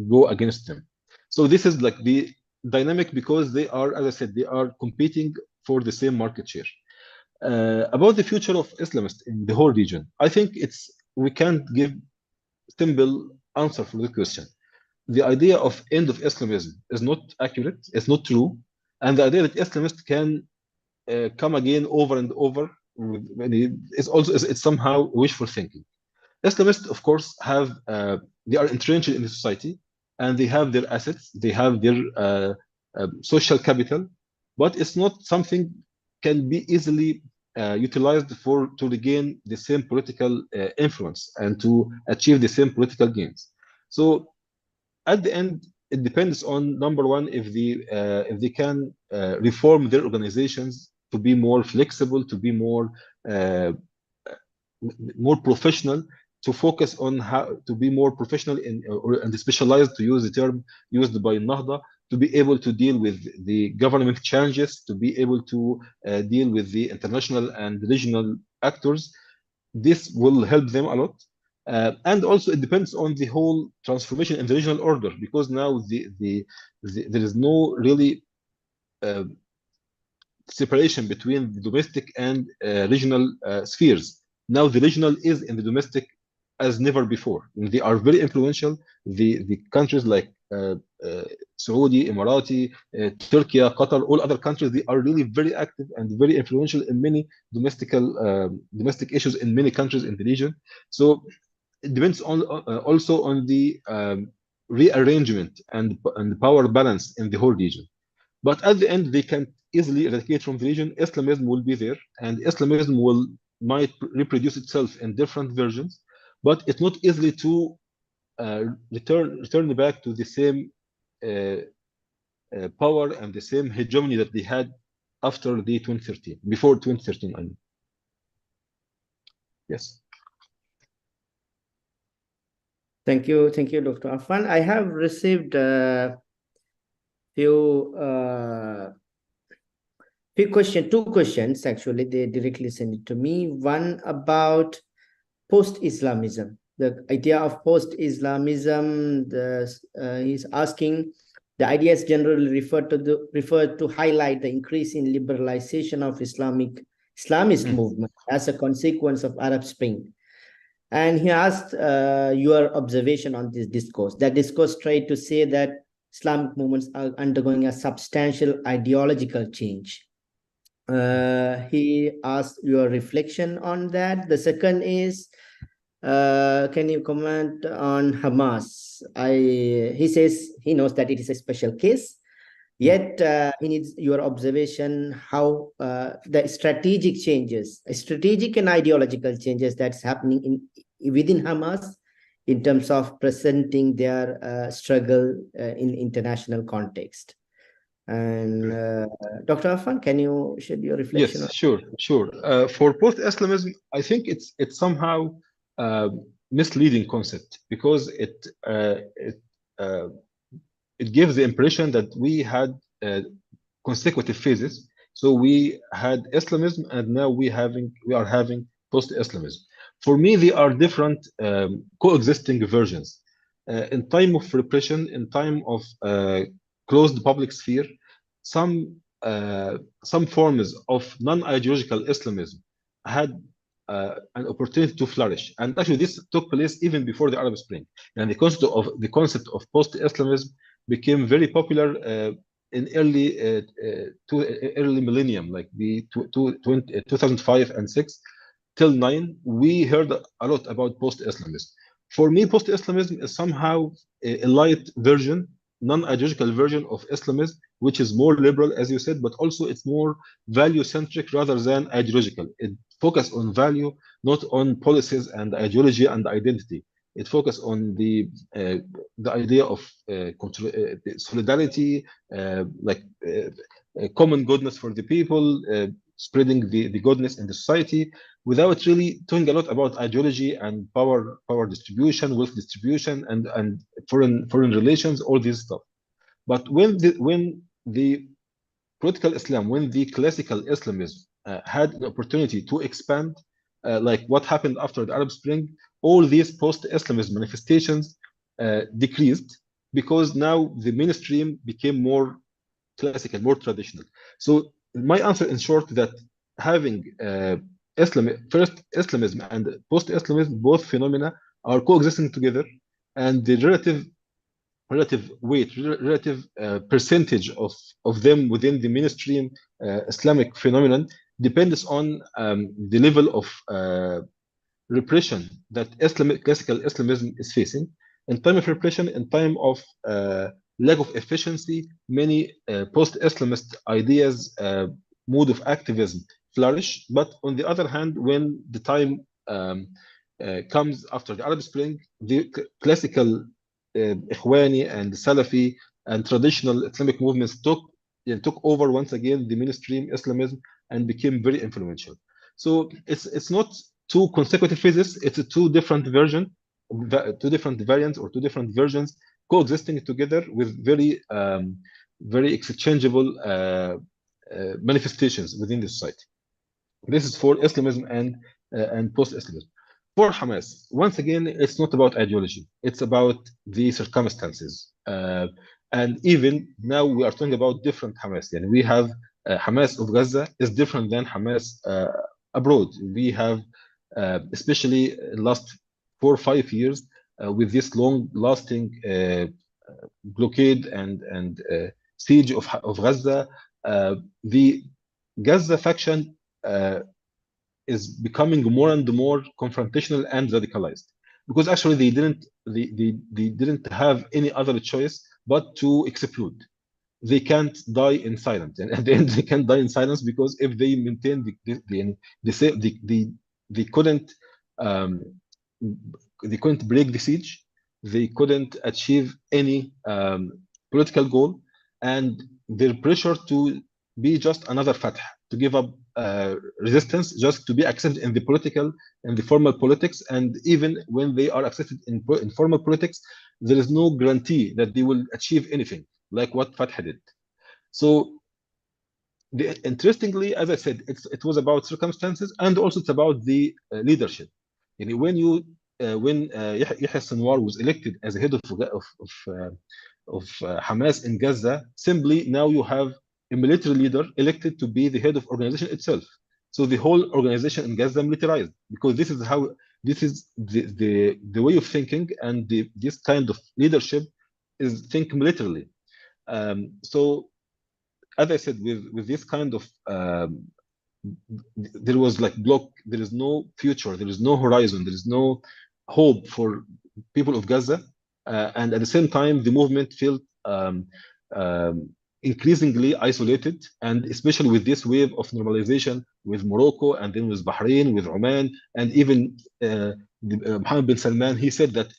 go against them. So this is like the dynamic, because they are, as I said, they are competing for the same market share. About the future of Islamists in the whole region, I think we can't give simple answer for the question. The idea of end of Islamism is not accurate, it's not true, and the idea that Islamists can come again over and over, it's somehow wishful thinking. Islamists, of course, they are entrenched in the society, and they have their assets, they have their social capital, but it's not something can be easily utilized to regain the same political influence and to achieve the same political gains. So at the end, it depends on, number one, if they can reform their organizations to be more flexible, to be more more professional, to focus on how to be more professional and specialized, to use the term used by Nahda, to be able to deal with the government challenges, to be able to deal with the international and regional actors. This will help them a lot. And also it depends on the whole transformation in the regional order, because now there is no really separation between the domestic and regional spheres. Now the regional is in the domestic as never before. And they are very influential. The countries like Saudi, Emirati, Turkey, Qatar, all other countries, they are really very active and very influential in many domestic issues in many countries in the region. So it depends on also on the rearrangement and power balance in the whole region. But at the end, they can easily eradicate from the region. Islamism will be there, and Islamism might reproduce itself in different versions, but it's not easily to return back to the same power and the same hegemony that they had after the 2013, before 2013, I mean. Yes. Thank you, Dr. Affan. I have received two questions actually. They directly sent it to me. One about post-Islamism, the idea of post-Islamism. He's asking, the ideas generally refer to highlight the increase in liberalization of Islamist movement as a consequence of Arab Spring. And he asked your observation on this discourse. That discourse tried to say that Islamic movements are undergoing a substantial ideological change. He asked your reflection on that. The second is, can you comment on Hamas? He says he knows that it is a special case, yet he needs your observation how the strategic and ideological changes that's happening within Hamas in terms of presenting their struggle in international context. And Dr. Affan, can you shed your reflection? Yes, sure. For post-Islamism, I think it's somehow misleading concept, because it gives the impression that we had consecutive phases. So we had Islamism, and now we are having post-Islamism. For me, they are different coexisting versions. In time of repression, in time of closed public sphere, some forms of non-ideological Islamism had an opportunity to flourish, and actually this took place even before the Arab Spring. And the concept of post-Islamism became very popular in early millennium, like the 2005 and 6 till 9. We heard a lot about post-Islamism. For me, post-Islamism is somehow a light version, non-ideological version of Islamism, which is more liberal, as you said, but also it's more value-centric rather than ideological. It focuses on value, not on policies and ideology and identity. It focuses on the idea of solidarity, common goodness for the people, spreading the goodness in the society, without really talking a lot about ideology and power distribution, wealth distribution, and foreign relations, all this stuff. But when the political Islam, when the classical Islamism had the opportunity to expand, like what happened after the Arab Spring, all these post-Islamist manifestations decreased, because now the mainstream became more classical, more traditional. So my answer in short, that having first Islamism and post-Islamism, both phenomena are coexisting together, and the relative weight, relative percentage of them within the mainstream Islamic phenomenon depends on the level of repression that classical Islamism is facing. In time of repression, in time of lack of efficiency, many post-Islamist ideas, mode of activism flourish. But on the other hand, when the time comes after the Arab Spring, the classical Ikhwani and Salafi and traditional Islamic movements took over once again the mainstream Islamism and became very influential. So it's not two consecutive phases. It's two different versions, two different variants or two different versions coexisting together with very exchangeable manifestations within the society. This is for Islamism and post-Islamism. For Hamas, once again, it's not about ideology. It's about the circumstances. And even now, we are talking about different Hamas. And we have Hamas of Gaza is different than Hamas abroad. We have, especially last 4 or 5 years, with this long-lasting blockade and siege of Gaza, the Gaza faction is becoming more and more confrontational and radicalized, because actually they didn't have any other choice but to explode. They can't die in silence, and at the end they can't die in silence, because if they maintain they couldn't um, they couldn't break the siege, they couldn't achieve any political goal, and their pressure to be just another Fatah, to give up resistance just to be accepted in the political and the formal politics. And even when they are accepted in formal politics, there is no guarantee that they will achieve anything like what Fatah did. So interestingly, as I said, it was about circumstances, and also it's about the leadership. When Yahya Sinwar was elected as a head of Hamas in Gaza, simply now you have a military leader elected to be the head of organization itself. So the whole organization in Gaza militarized, because this is the way of thinking, and this kind of leadership is think militarily. So as I said, with this kind of there was like block, there is no future, there is no horizon, there is no hope for people of Gaza, and at the same time the movement felt increasingly isolated, and especially with this wave of normalization with Morocco, and then with Bahrain, with Oman, and even Mohammed bin Salman, he said that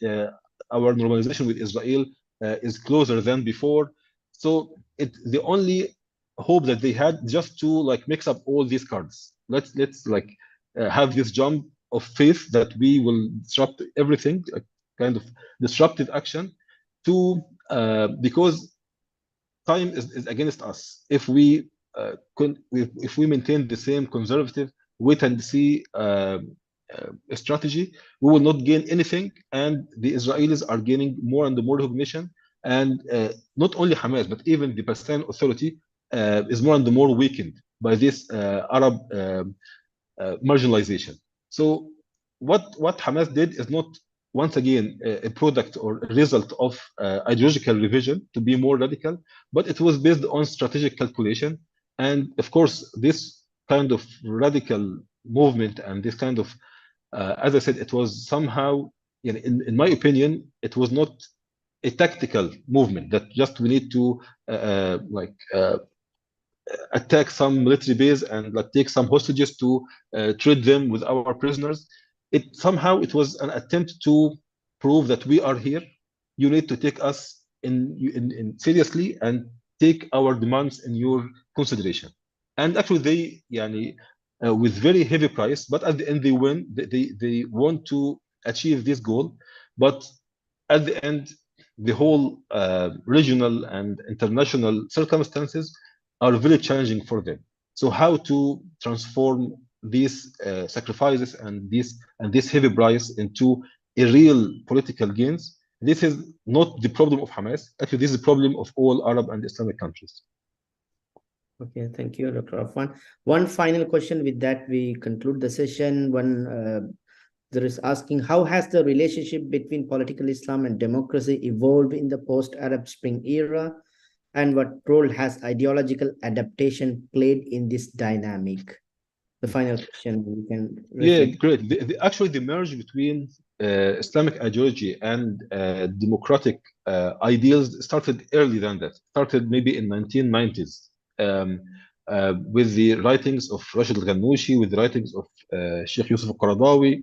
our normalization with Israel is closer than before. So the only hope that they had just to like mix up all these cards. Let's like have this jump of faith that we will disrupt everything, a kind of disruptive action, to because time is against us. If we if we maintain the same conservative wait and see strategy, we will not gain anything, and the Israelis are gaining more and more recognition, and not only Hamas but even the Palestinian Authority is more and more weakened by this Arab marginalization. So what Hamas did is not, once again, a product or a result of ideological revision to be more radical, but it was based on strategic calculation. And of course, this kind of radical movement and this kind of, as I said, it was somehow, in my opinion, it was not a tactical movement that just we need to attack some military base and like take some hostages to trade them with our prisoners. It was an attempt to prove that we are here. You need to take us in seriously and take our demands in your consideration. And actually, they, with very heavy price, but at the end they win. They want to achieve this goal, but at the end, the whole regional and international circumstances are very challenging for them. So how to transform these sacrifices and this heavy price into a real political gains? This is not the problem of Hamas. Actually, this is the problem of all Arab and Islamic countries. Okay, thank you, Dr. Afwan. One final question. With that, we conclude the session. There is asking, how has the relationship between political Islam and democracy evolved in the post-Arab Spring era? And what role has ideological adaptation played in this dynamic? The final question we can reflect. Yeah, great. Actually, the merge between Islamic ideology and democratic ideals started earlier than that. Started maybe in 1990s with the writings of Rashid al-Ghannouchi, with the writings of Sheikh Yusuf al-Qaradawi.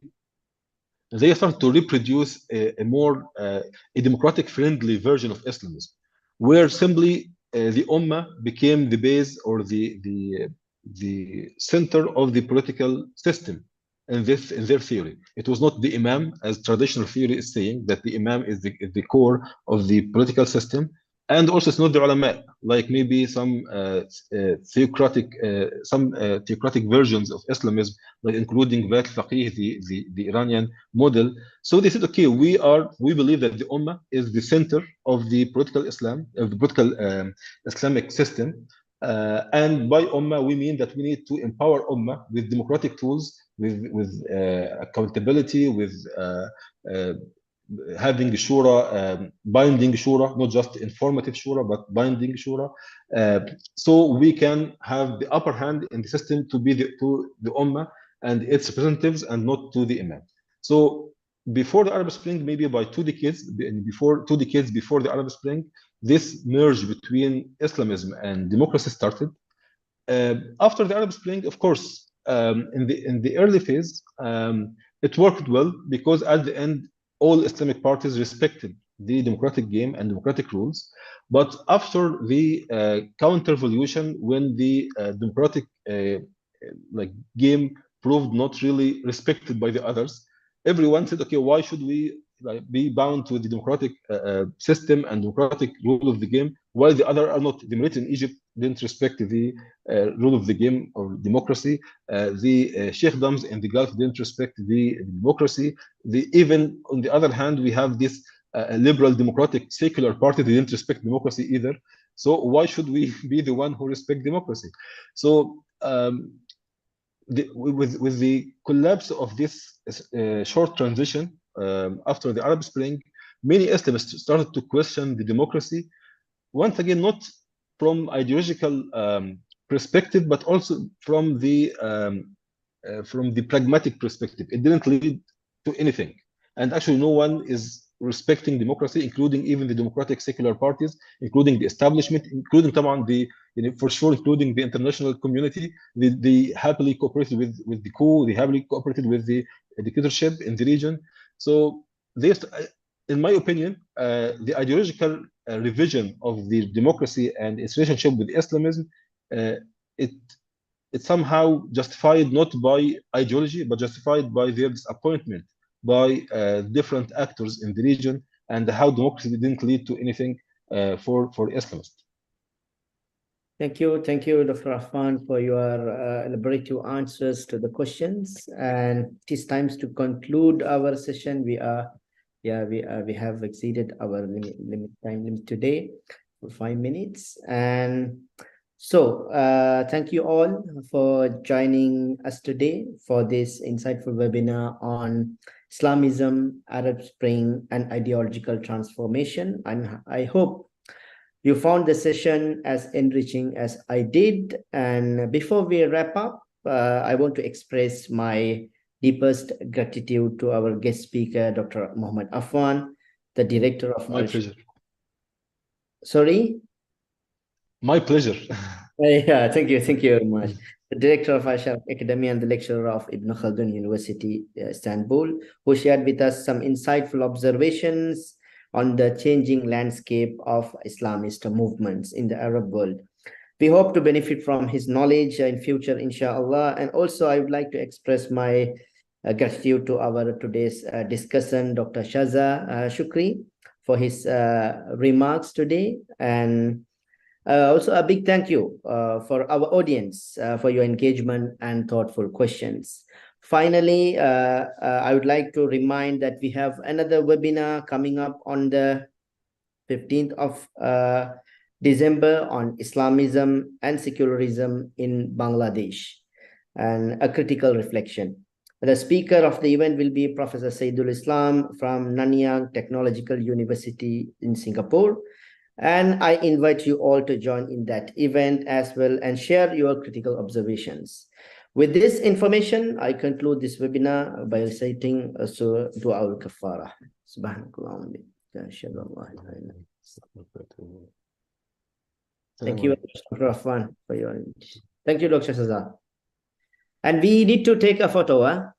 They started to reproduce a more a democratic-friendly version of Islamism, where simply the Ummah became the base or the center of the political system. in their theory. It was not the Imam, as traditional theory is saying, that the Imam is the core of the political system. And also, it's not the ulama, like maybe some theocratic versions of Islamism, like including Vat Faqih, the Iranian model. So they said, okay, we believe that the Ummah is the center of the political Islam, of the political Islamic system. And by Ummah, we mean that we need to empower Ummah with democratic tools, with accountability, with having shura, binding shura, not just informative shura, but binding shura. So we can have the upper hand in the system to the Ummah and its representatives, and not to the Imam. So before the Arab Spring, maybe by 2 decades, before the Arab Spring, this merge between Islamism and democracy started. After the Arab Spring, of course, in the early phase, it worked well because at the end, all Islamic parties respected the democratic game and democratic rules. But after the counter-revolution, when the democratic game proved not really respected by the others, everyone said, okay, why should we be bound to the democratic system and democratic rule of the game, while the other are not? The Emirates in Egypt didn't respect the rule of the game or democracy. The Sheikhdoms in the Gulf didn't respect the democracy. Even on the other hand, we have this liberal democratic secular party. They didn't respect democracy either. So why should we be the one who respect democracy? So with the collapse of this short transition after the Arab Spring, many Islamists started to question the democracy, once again, not from ideological perspective, but also from the pragmatic perspective. It didn't lead to anything. And actually, no one is respecting democracy, including even the democratic secular parties, including the establishment, including for sure, including the international community. They happily cooperated with the coup. They happily cooperated with the dictatorship in the region. So this, in my opinion, the ideological revision of the democracy and its relationship with Islamism, it's somehow justified not by ideology, but justified by their disappointment by different actors in the region, and how democracy didn't lead to anything for Islamists. Thank you, Dr. Affan, for your elaborative answers to the questions. And it is time to conclude our session. We have exceeded our time limit today for 5 minutes. And so thank you all for joining us today for this insightful webinar on Islamism, Arab Spring, and ideological transformation. And I hope you found the session as enriching as I did. And before we wrap up, I want to express my deepest gratitude to our guest speaker, Dr. Muhammad Affan, the director of My pleasure. Sorry? My pleasure. Yeah, thank you very much. The director of Al-Sharq Academy and the lecturer of Ibn Khaldun University, Istanbul, who shared with us some insightful observations on the changing landscape of Islamist movements in the Arab world. We hope to benefit from his knowledge in future, inshallah. And also, I would like to express my gratitude to our today's discussant, Dr. Shaza Shukri, for his remarks today. And also a big thank you for our audience for your engagement and thoughtful questions. Finally, I would like to remind that we have another webinar coming up on the 15th of December on Islamism and secularism in Bangladesh, and a critical reflection. The speaker of the event will be Professor Saidul Islam from Nanyang Technological University in Singapore. And I invite you all to join in that event as well and share your critical observations. With this information, I conclude this webinar by reciting Dua al-Kafara. Subhanakallah. Thank you, Dr. Affan, for your. Thank you, Dr. Shazad. And we need to take a photo, huh?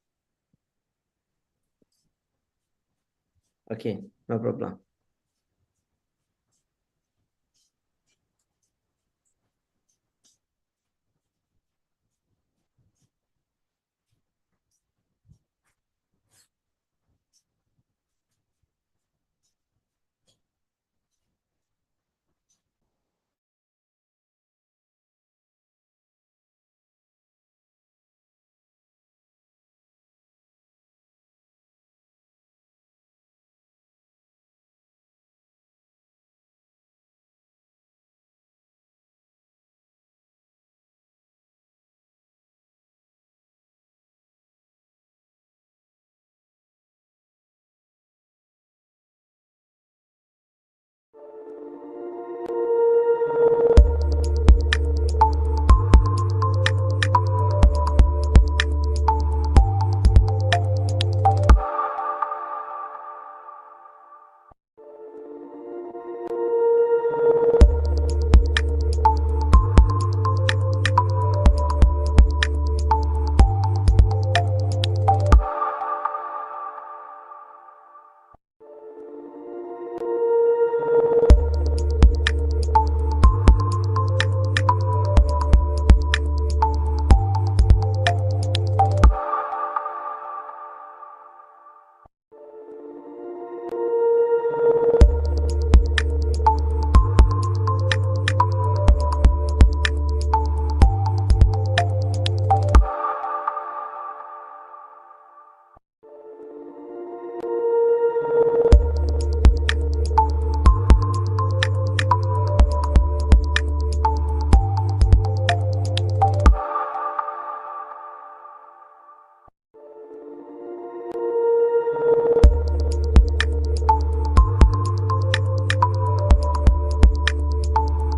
Okay, no problem.